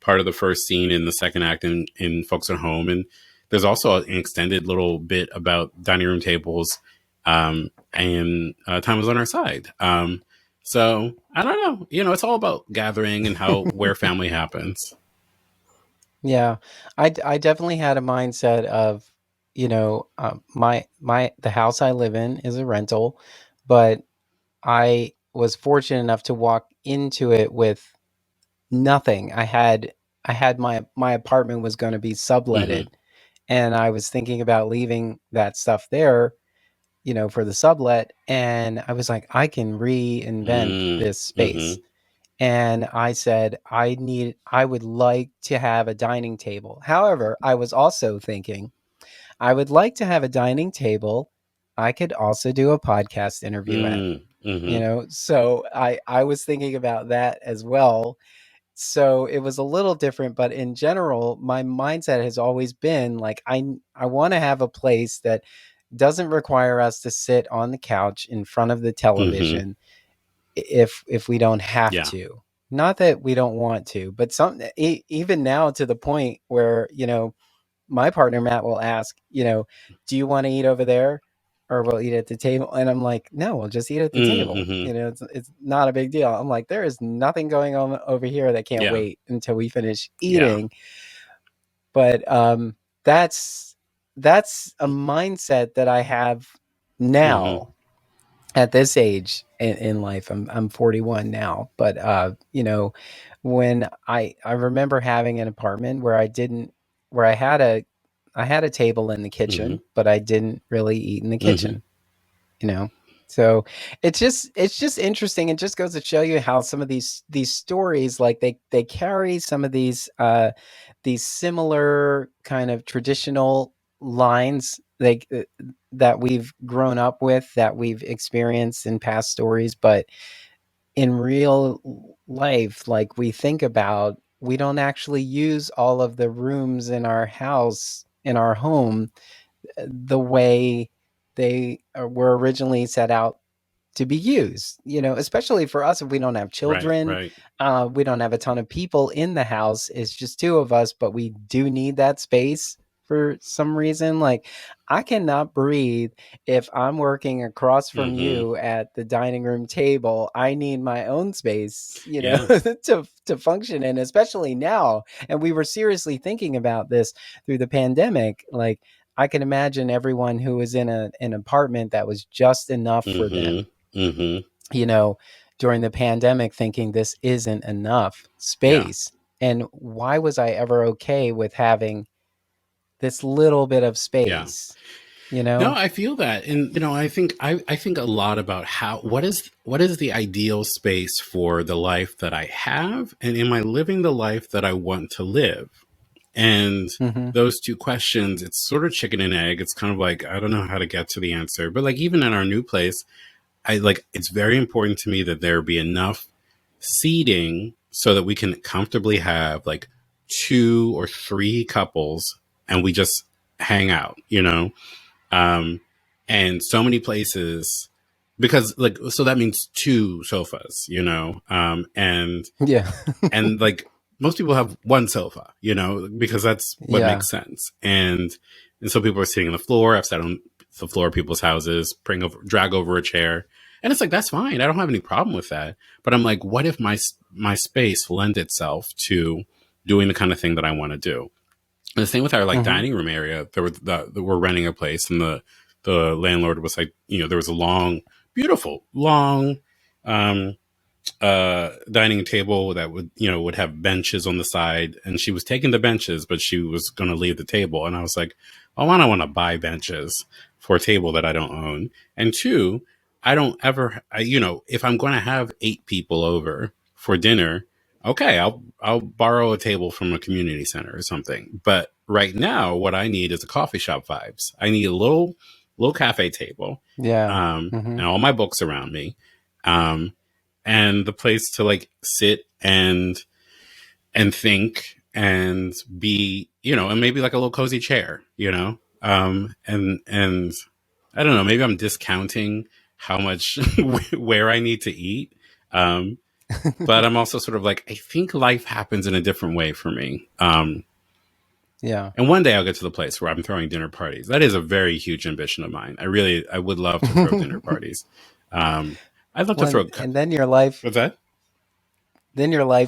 part of the first scene in the second act in Folks at Home. And there's also an extended little bit about dining room tables, and Time Was on Our Side. So I don't know, it's all about gathering and where family happens. Yeah, I definitely had a mindset of, the house I live in is a rental, but I was fortunate enough to walk into it with nothing. I had my apartment was going to be Hmm. subletted, and I was thinking about leaving that stuff there, for the sublet, and I was like, I can reinvent this Hmm. space. And I said, I would like to have a dining table. However, I was also thinking, I would like to have a dining table I could also do a podcast interview at, Hmm. so I was thinking about that as well. So it was a little different, but in general, my mindset has always been like, I want to have a place that doesn't require us to sit on the couch in front of the Hmm. television if we don't have Yeah. to. Not that we don't want to, but even now, to the point where, my partner Matt will ask, do you want to eat over there, or we'll eat at the table? And I'm like, no, we'll just eat at the table. Hmm. It's not a big deal. I'm like, there is nothing going on over here that can't Yeah. wait until we finish Yeah. eating. But that's a mindset that I have Hmm. now at this age in life. I'm 41 now, but when I remember having an apartment where where I had a table in the Hmm. kitchen, but I didn't really eat in the Hmm. kitchen, you know. So it's just interesting. It just goes to show you how some of these stories, like they carry some of these similar kind of traditional lines, like that we've grown up with, that we've experienced in past stories, but in real life, like we think about, we don't actually use all of the rooms in our house, in our home, the way they were originally set out to be used, especially for us if we don't have Right. children. Right. We don't have a ton of people in the house. It's just two of us, but we do need that space for some reason. Like, I cannot breathe if I'm working across from Hmm. you at the dining room table. I need my own space, Yeah. to function in, especially now. And we were seriously thinking about this through the pandemic. Like, I can imagine everyone who was in an apartment that was just enough for Hmm. them, Hmm. you know, during the pandemic, thinking this isn't enough Yeah. space. And why was I ever okay with having this little bit of Yeah. space, you No, know? I feel that. And I think a lot about what is the ideal space for the life that I have, and am I living the life that I want to live? And Mm-hmm. those two questions, it's sort of chicken and egg. It's kind of like, I don't know how to get to the answer. But like, even in our new place, I like, it's very important to me that there be enough seating so that we can comfortably have like 2 or 3 couples and we just hang out, you know? Um, and so many places, because like, so that means 2 sofas, you know? Yeah. And like most people have one sofa, you know, because that's what Yeah. makes sense. And so people are sitting on the floor. I've sat on the floor of people's houses, drag over a chair, and it's like that's fine. I don't have any problem with that. But I'm like, what if my space lend itself to doing the kind of thing that I want to do? And the same with our like Mm-hmm. dining room area. We're renting a place, and the landlord was like, you know, there was a long, beautiful, long. Um, dining table that would have benches on the side, and she was taking the benches, but she was going to leave the table. And I was like, oh, I don't want to buy benches for a table that I don't own. And two, I don't ever, if I'm going to have 8 people over for dinner, okay, I'll borrow a table from a community center or something. But right now, what I need is a coffee shop vibes. I need a little cafe table, Yeah. Mm-hmm. and all my books around me. Um, and the place to like sit and think and be, and maybe like a little cozy chair, and I don't know, maybe I'm discounting how much where I need to eat. Um, but I'm also sort of like, I think life happens in a different way for me. Yeah. And one day I'll get to the place where I'm throwing dinner parties. That is a very huge ambition of mine. I would love to throw dinner parties. Um, I'd love to throw. And then your life What's that?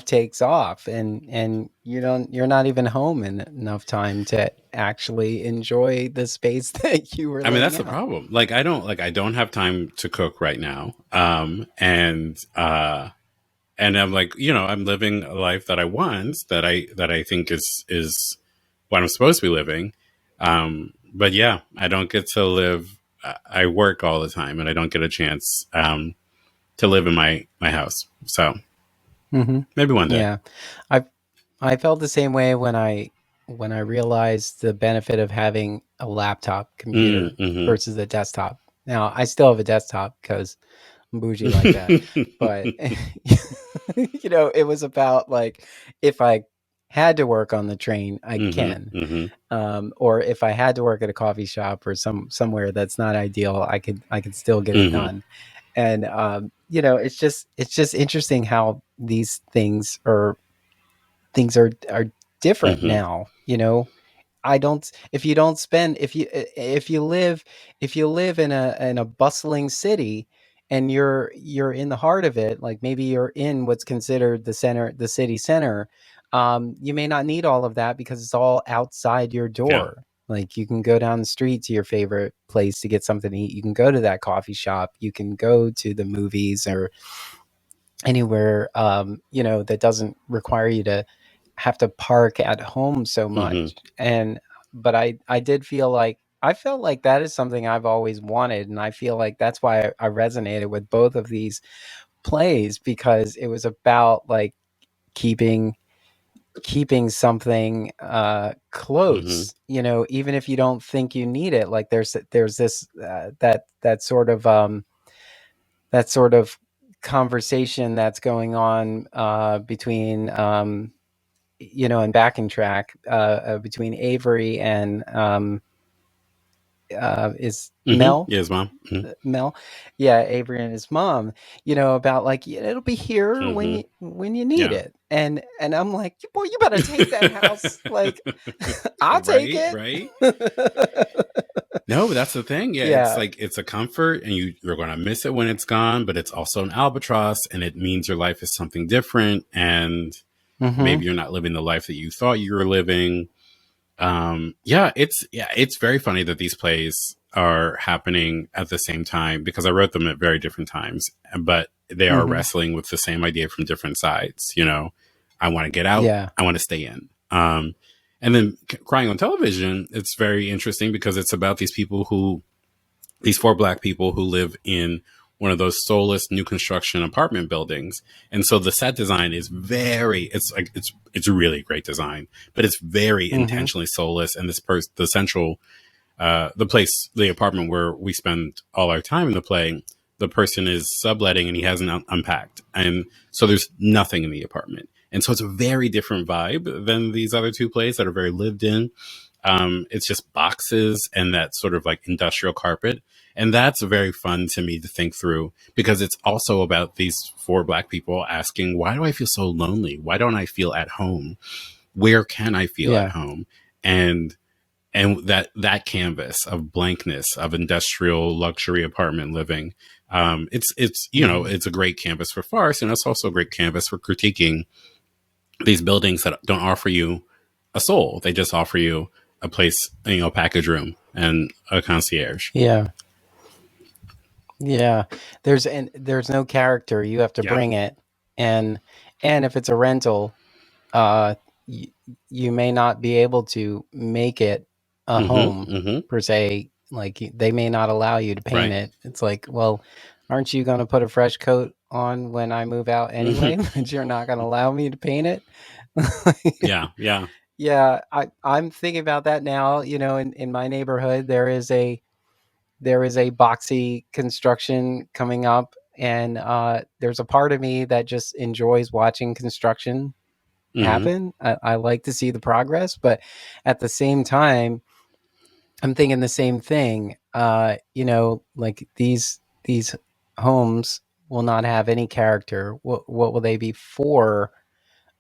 takes off, and you're not even home in enough time to actually enjoy the space that you were I mean, laying that's the out. problem. Like, I don't have time to cook right now. And I'm like, I'm living a life that I want, that I think is what I'm supposed to be living. But yeah, I don't get to live. I work all the time, and I don't get a chance to live in my house. So Mm-hmm. maybe one day. Yeah, I I felt the same way when I realized the benefit of having a laptop computer Mm-hmm. versus a desktop. Now I still have a desktop because I'm bougie like that, but it was about like if I had to work on the train, I Mm-hmm. can, Mm-hmm. or if I had to work at a coffee shop or somewhere that's not ideal, I could still get it Mm-hmm. done. And it's just interesting how these things are different Mm-hmm. now. I don't if you don't spend if you live in a bustling city, and you're in the heart of it, like maybe you're in what's considered the city center. You may not need all of that because it's all outside your Yeah. door. Like you can go down the street to your favorite place to get something to eat. You can go to that coffee shop. You can go to the movies or anywhere, that doesn't require you to have to park at home so Mm-hmm. much. And but I felt like that is something I've always wanted, and I feel like that's why I resonated with both of these plays, because it was about like keeping something Mm-hmm. close, even if you don't think you need it. Like there's this that sort of conversation that's going on between and backing track between Avery and is Mm-hmm. Yes, mom. Mel, yeah, Avery and his mom, about like, yeah, it'll be here when Mm-hmm. you need Yeah. it. And I'm like, boy, you better take that house. Like, I'll take Right. it. Right. No, but that's the thing. Yeah, it's Yeah. like it's a comfort, and you're going to miss it when it's gone, but it's also an albatross, and it means your life is something different, and Mm-hmm. maybe you're not living the life that you thought you were living. It's very funny that these plays are happening at the same time, because I wrote them at very different times, but they are Mm-hmm. wrestling with the same idea from different sides. I want to get out, Yeah. I want to stay in. And then Crying on Television, it's very interesting because it's about these 4 Black people who live in one of those soulless new construction apartment buildings. And so the set design is it's a really great design, but it's very intentionally soulless. And the central, the apartment where we spend all our time in the play, the person is subletting and he hasn't unpacked. And so there's nothing in the apartment. And so it's a very different vibe than these other two plays that are very lived in. It's just boxes and that sort of like industrial carpet. And that's very fun to me to think through, because it's also about these four Black people asking, why do I feel so lonely? Why don't I feel at home? Where can I feel at home? And that canvas of blankness, of industrial luxury apartment living, it's you know, it's a great canvas for farce, and it's also a great canvas for critiquing these buildings that don't offer you a soul. They just offer you a place, you know, a package room and a concierge. Yeah. Yeah. There's no character. You have to bring it. And if it's a rental, you may not be able to make it a home per se. Like they may not allow you to paint it. It's like, well, aren't you going to put a fresh coat on when I move out anyway? But you're not going to allow me to paint it. Yeah. I'm thinking about that now. You know, in my neighborhood, there is a boxy construction coming up, and there's a part of me that just enjoys watching construction happen. I like to see the progress, but at the same time, I'm thinking the same thing. You know, like these homes will not have any character. What will they be for?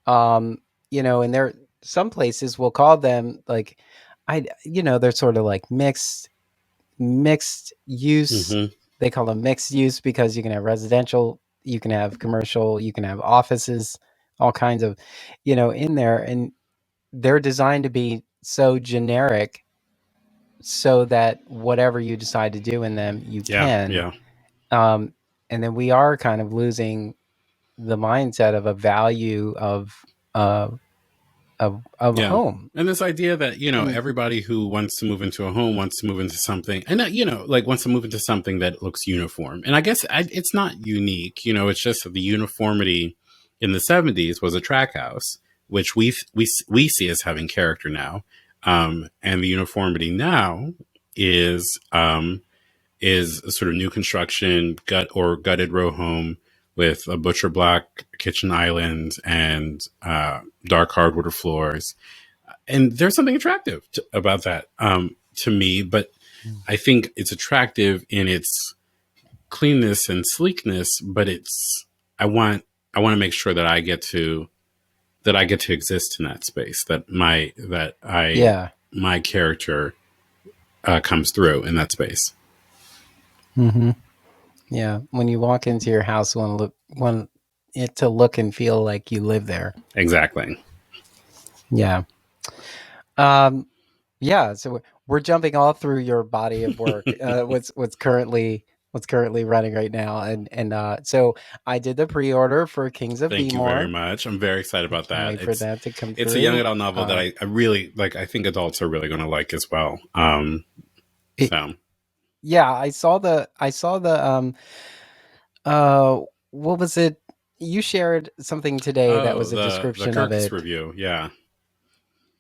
You know, and there some places will call them like they're sort of like mixed use. They call them mixed use because you can have residential, you can have commercial, you can have offices, all kinds of, in there. And they're designed to be so generic so that whatever you decide to do in them, you can. Yeah. And then we are kind of losing the mindset of a value of home. And this idea that, everybody who wants to move into a home wants to move into something, and that, wants to move into something that looks uniform. And I guess it's not unique, it's just that the uniformity in the 70s was a track house, which we see as having character now. And the uniformity now is a sort of new construction, gutted row home with a butcher block kitchen island and dark hardwood floors. And there's something attractive about that to me, but I think it's attractive in its cleanness and sleekness, but I want to make sure that I get to exist in that space, that my character comes through in that space. Mm-hmm. Yeah, when you walk into your house, want it to look and feel like you live there. Exactly. Yeah. Yeah. So we're jumping all through your body of work. What's currently running right now, and so I did the pre-order for Kings of Thank Bmore. you very much. I'm very excited about that. Wait for that to come through. It's a young adult novel that I really like. I think adults are really going to like as well. Yeah, I saw the what was it? You shared something today that was a description the of it. Review. Yeah.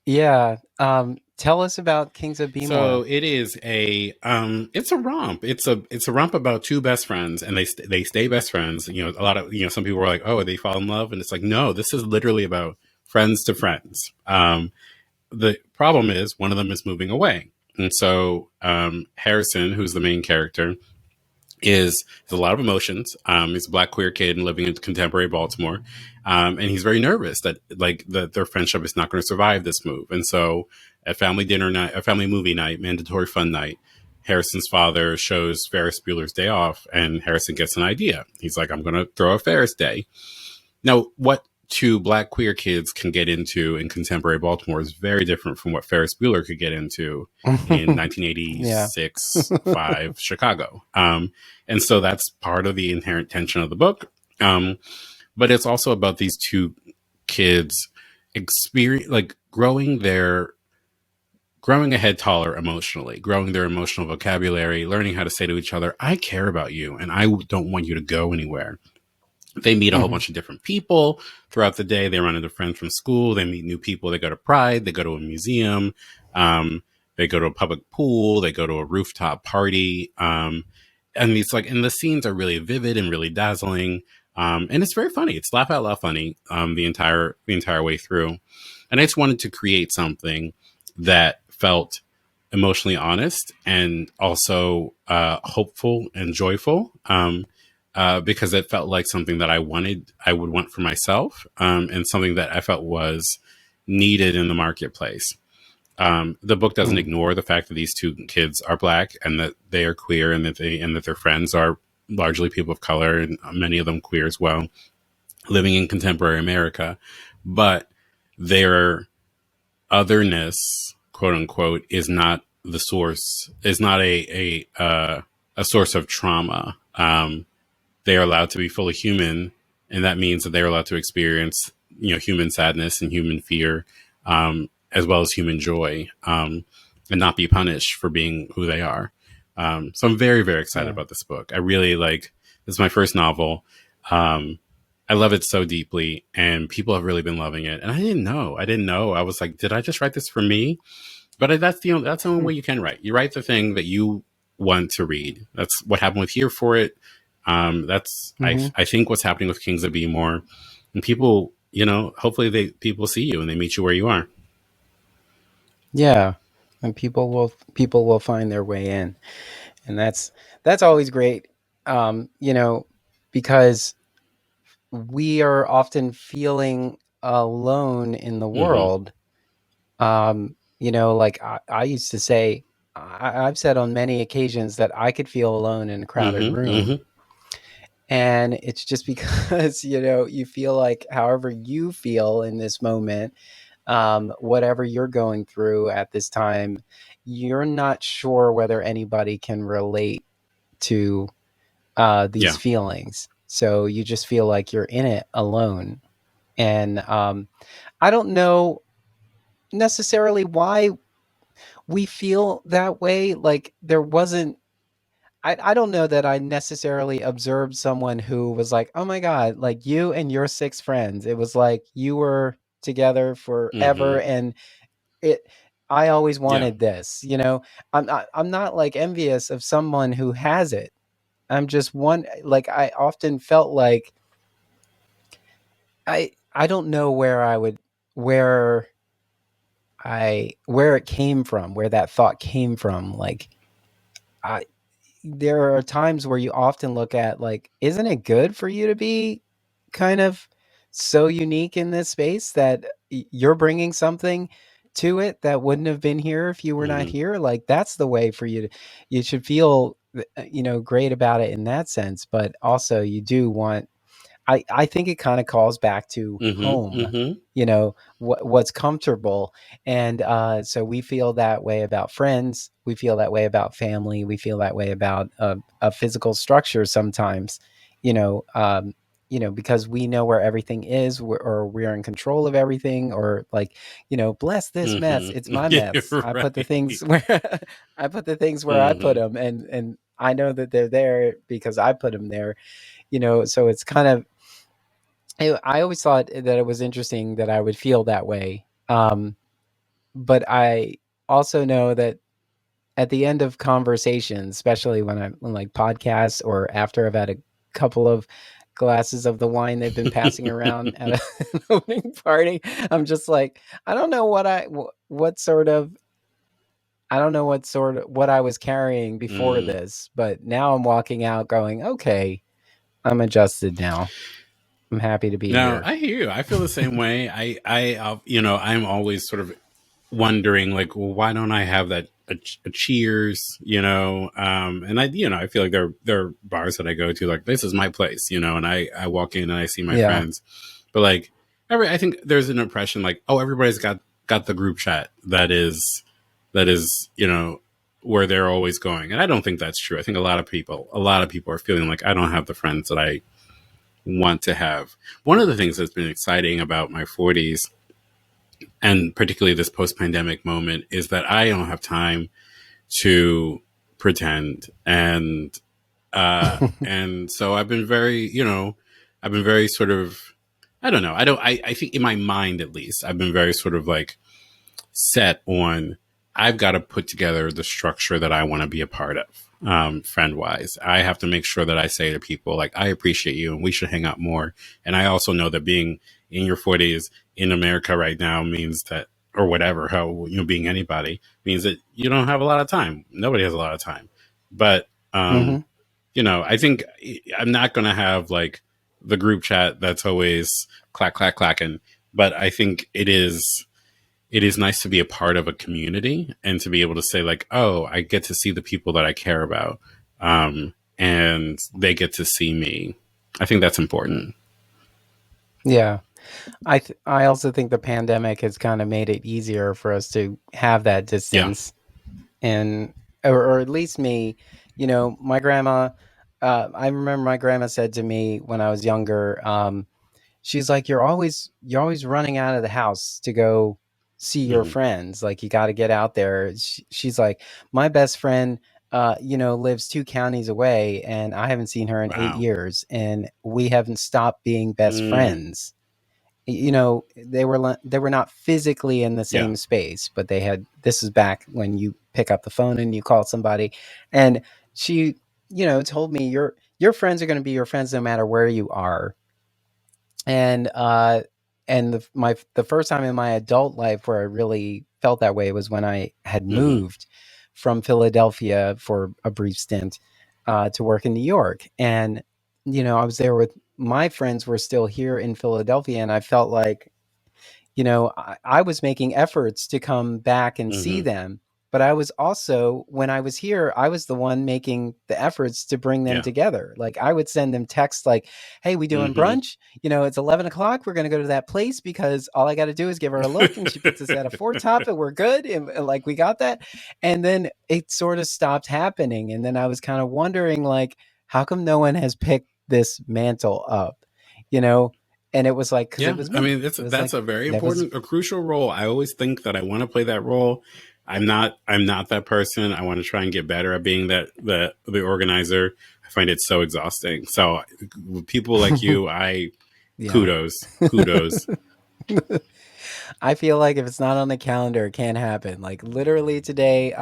Yeah. Tell us about Kings of Bmore. So it is it's a romp. It's a romp about two best friends, and they stay best friends. A lot of, some people were like, oh, they fall in love. And it's like, no, this is literally about friends to friends. The problem is one of them is moving away. And so Harrison, who's the main character, has a lot of emotions. He's a Black queer kid and living in contemporary Baltimore. And he's very nervous that their friendship is not going to survive this move. And so at family dinner night, a family movie night, mandatory fun night, Harrison's father shows Ferris Bueller's Day Off, and Harrison gets an idea. He's like, I'm going to throw a Ferris day. Now, what two Black queer kids can get into in contemporary Baltimore is very different from what Ferris Bueller could get into in 1986, 5 Chicago. And so that's part of the inherent tension of the book. But it's also about these two kids growing their growing a head taller emotionally, growing their emotional vocabulary, learning how to say to each other, I care about you and I don't want you to go anywhere. They meet a whole Hmm. bunch of different people throughout the day. They run into friends from school. They meet new people. They go to Pride. They go to a museum. Um, they go to a public pool. They go to a rooftop party. And it's like, and the scenes are really vivid and really dazzling. And it's very funny. It's laugh out loud funny the entire way through. And I just wanted to create something that felt emotionally honest and also hopeful and joyful. Because it felt like something that I would want for myself, and something that I felt was needed in the marketplace. The book doesn't Mm. ignore the fact that these two kids are Black and that they are queer, and that their friends are largely people of color, and many of them queer as well, living in contemporary America. But their otherness, quote unquote, is not the source, is not a source of trauma. They are allowed to be fully human, and that means that they are allowed to experience, human sadness and human fear, as well as human joy, and not be punished for being who they are. So I'm very, very excited Yeah. about this book. I really like. This is my first novel. Um, I love it so deeply, and people have really been loving it. And I didn't know. I was like, did I just write this for me? But that's the only way you can write. You write the thing that you want to read. That's what happened with Here for It. That's Hmm. I think what's happening with Kings of Be More, and people, hopefully people see you and they meet you where you are. Yeah, and people will find their way in, and that's always great. You know, because we are often feeling alone in the Mm-hmm. world. Like I used to say, I've said on many occasions that I could feel alone in a crowded Mm-hmm. room. Mm-hmm. And it's just because, you feel like however you feel in this moment, whatever you're going through at this time, you're not sure whether anybody can relate to these Yeah. feelings. So you just feel like you're in it alone. And I don't know necessarily why we feel that way. Like there wasn't, I don't know that I necessarily observed someone who was like, oh my God, like you and your six friends. It was like you were together Mm-hmm. forever. And it, I always Yeah. wanted this, I'm not like envious of someone who has it. I'm just one, like I often felt like I don't know where where it came from, where that thought came from. Like I there are times where you often look at like, isn't it good for you to be kind of so unique in this space that you're bringing something to it that wouldn't have been here if you were not Mm-hmm. here? Like that's the way for you to, you should feel, great about it in that sense. But also you do want, I think it kind of calls back to Mm-hmm. home, Mm-hmm. what's comfortable. And so we feel that way about friends. We feel that way about family. We feel that way about a physical structure sometimes, you know, um, because we know where everything is, or we're in control of everything, or like, bless this mess. It's Mm-hmm. my mess. You're I put the things right. where I put the things where I put Mm-hmm. them, and I know that they're there because I put them there. So it's kind of, I always thought that it was interesting that I would feel that way. But I also know that at the end of conversations, especially when I'm on like podcasts or after I've had a couple of glasses of the wine they've been passing around at an opening party, I'm just like, I don't know what sort of, I don't know what I was carrying before Mm. this, but now I'm walking out going, okay, I'm adjusted now. I'm happy to be No, here. I hear you. I feel the same way. I'm always sort of wondering, like, well, why don't I have that a Cheers, and I feel like there are bars that I go to, like, this is my place, and I walk in and I see my Yeah. friends, but like, I think there's an impression like, oh, everybody's got the group chat that is, where they're always going, and I don't think that's true. I think a lot of people are feeling like I don't have the friends that I want to have. One of the things that's been exciting about my 40s and particularly this post-pandemic moment, is that I don't have time to pretend. And so I've been very, I've been very sort of, I don't know. I think in my mind, at least, I've been very sort of like set on, I've got to put together the structure that I want to be a part of. Friend wise, I have to make sure that I say to people, like, I appreciate you and we should hang out more. And I also know that being in your 40s in America right now means that, or whatever, how, being anybody means that you don't have a lot of time. Nobody has a lot of time. But, Hmm. I think I'm not going to have like the group chat that's always clacking. But I think it is nice to be a part of a community and to be able to say like, oh, I get to see the people that I care about, and they get to see me. I think that's important. Yeah. I also think the pandemic has kind of made it easier for us to have that Yeah. distance, and or at least me. My grandma. I remember my grandma said to me when I was younger. She's like, you're always running out of the house to go see your Hmm. friends. Like you got to get out there. She's like, my best friend, lives 2 counties away, and I haven't seen her in eight Wow. years, and we haven't stopped being best Mm, friends. They were not physically in the yeah. same space, but they had. This is back when you pick up the phone and you call somebody, and she, told me your friends are going to be your friends no matter where you are. And the first time in my adult life where I really felt that way was when I had Hmm. moved from Philadelphia for a brief stint, to work in New York. And I was there with my friends were still here in Philadelphia, and I felt like, I was making efforts to come back and see Hmm. them. But I was also, when I was here, I was the one making the efforts to bring them Yeah. together. Like I would send them texts like, hey, we doing Hmm. brunch? It's 11 o'clock. We're going to go to that place because all I got to do is give her a look and she puts us at a four top and we're good. And like, we got that. And then it sort of stopped happening. And then I was kind of wondering, like, how come no one has picked this mantle up? You know, and it was like, because it Yeah. was I me. mean, It was that's like, a very that was important, a crucial role. I always think that I want to play that role. I'm not that person. I want to try and get better at being the organizer. I find it so exhausting. So with people like you, yeah. kudos, kudos. I feel like if it's not on the calendar, it can't happen. Like literally today,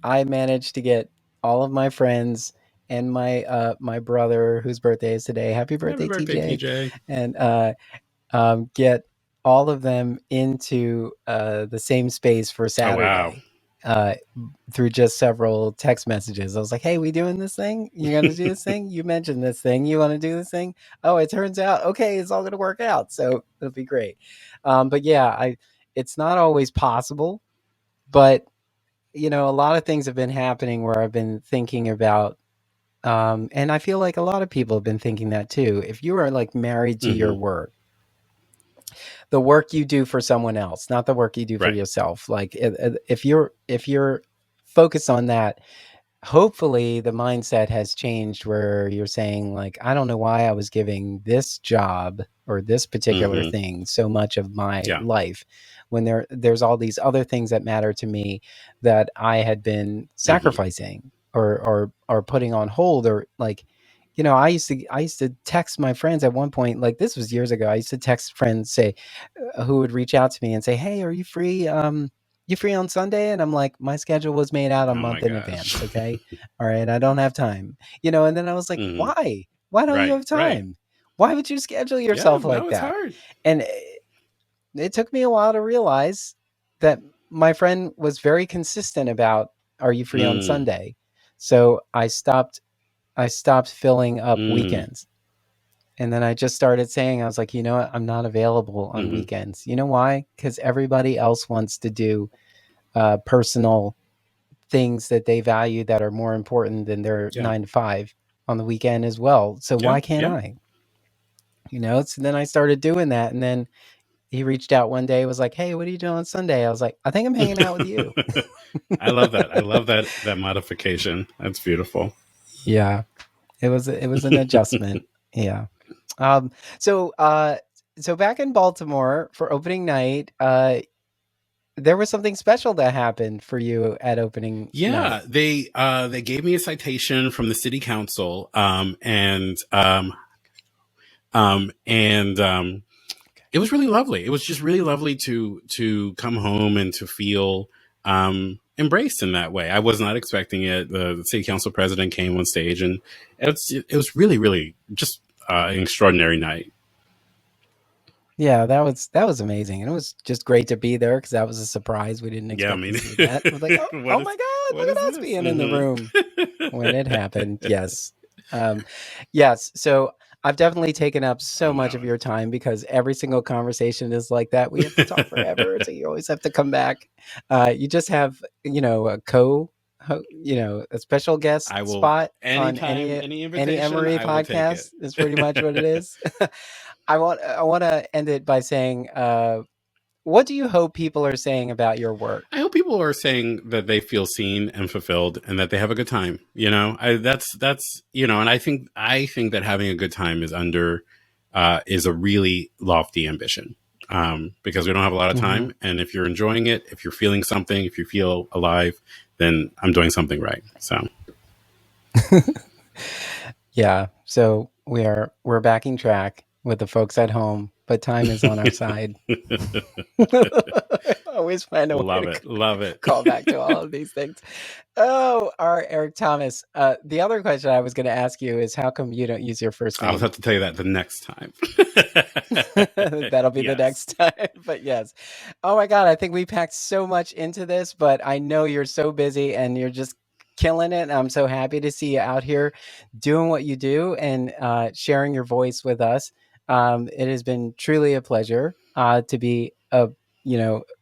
I managed to get all of my friends and my brother whose birthday is today. Happy Happy birthday, birthday, TJ! TJ. And get all of them into the same space for Oh, wow. Saturday. Uh, Through just several text messages. I was like, "Hey, we doing this thing? You're gonna do this thing? You mentioned this thing. You want to do this thing? Oh, it turns out okay. It's all gonna work out. So it'll be great." But yeah, it's not always possible. But a lot of things have been happening where I've been thinking about, and I feel like a lot of people have been thinking that too. If you are like married to your Hmm. work, the work you do for someone else, not the work you do for Right. yourself. Like if you're focused on that, hopefully the mindset has changed where you're saying like, I don't know why I was giving this job or this particular Hmm. thing so much of my Yeah. life when there's all these other things that matter to me that I had been Hmm. sacrificing or putting on hold, or like, I used to text my friends at one point. Like this was years ago. I used to text friends, say, who would reach out to me and say, "Hey, are you free? You free on Sunday?" And I'm like, "My schedule was made out a Oh my month in gosh. advance. Okay, all right, I don't have time." And then I was like, Hmm. "Why? Why don't you Right. have Right. time? Why would you schedule Yeah. yourself No, like it's that?" hard. And it took me a while to realize that my friend was very consistent about, "Are you free on Mm, Sunday?" So I stopped filling up mm, weekends. And then I just started saying, I was like, you know what? I'm not available on hmm. weekends. You know why? Because everybody else wants to do personal things that they value that are more important than their Yeah. 9 to 5 on the weekend as well. So Yeah. why can't Yeah. I? So then I started doing that. And then he reached out one day, was like, "Hey, what are you doing on Sunday?" I was like, "I think I'm hanging out with you." I love that. I love that modification. That's beautiful. Yeah, it was an adjustment. Yeah. Um, so uh, so back in Baltimore for opening night, there was something special that happened for you at opening Yeah, night. they gave me a citation from the city council, and it was really lovely. It was just really lovely to come home and to feel embraced in that way. I was not expecting it. The city council president came on stage, and it was really, really just an extraordinary night. Yeah, that was amazing, and it was just great to be there because that was a surprise. We didn't Yeah, I expect to mean, see that. It was like, oh, what oh is my God, what look is at us this? being in the room when it happened. Yes. Um, yes. So I've definitely taken up I so much know of your time because every single conversation is like that. We have to talk forever. So it. you always have to come back. You just have, a special guest I will spot on anytime, any any invitation, Emory I will take it. podcast is pretty much what it is. I want to end it by saying, what do you hope people are saying about your work? I hope people are saying that they feel seen and fulfilled, and that they have a good time. That's and I think that having a good time is a really lofty ambition, because we don't have a lot of Hmm. time. And if you're enjoying it, if you're feeling something, if you feel alive, then I'm doing something right. So Yeah. So we're backing track with the folks at home, but time is on our side. Always find a way love to it, love it. call back to all of these things. Oh, our Eric Thomas. The other question I was going to ask you is how come you don't use your first I'll name? have to tell you that the next time. That'll be the Yes. next time. But yes. Oh my God. I think we packed so much into this, but I know you're so busy and you're just killing it. I'm so happy to see you out here doing what you do and sharing your voice with us. It has been truly a pleasure to be a,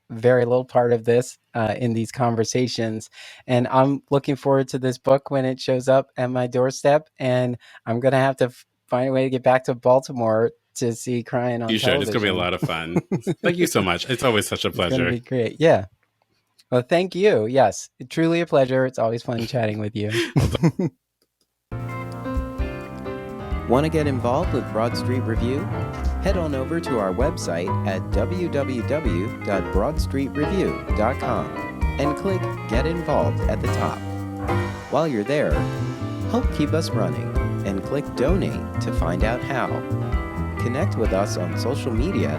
very little part of this in these conversations. And I'm looking forward to this book when it shows up at my doorstep. And I'm going to have to find a way to get back to Baltimore to see Crying on You should. It's going to be a television. lot of fun. Thank you so much. It's always such a It's going to pleasure. be great. Yeah. Well, thank you. Yes, truly a pleasure. It's always fun chatting with you. Want to get involved with Broad Street Review? Head on over to our website at www.broadstreetreview.com and click Get Involved at the top. While you're there, help keep us running and click Donate to find out how. Connect with us on social media,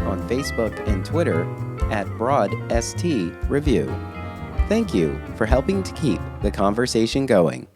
on Facebook and Twitter at BroadST Review. Thank you for helping to keep the conversation going.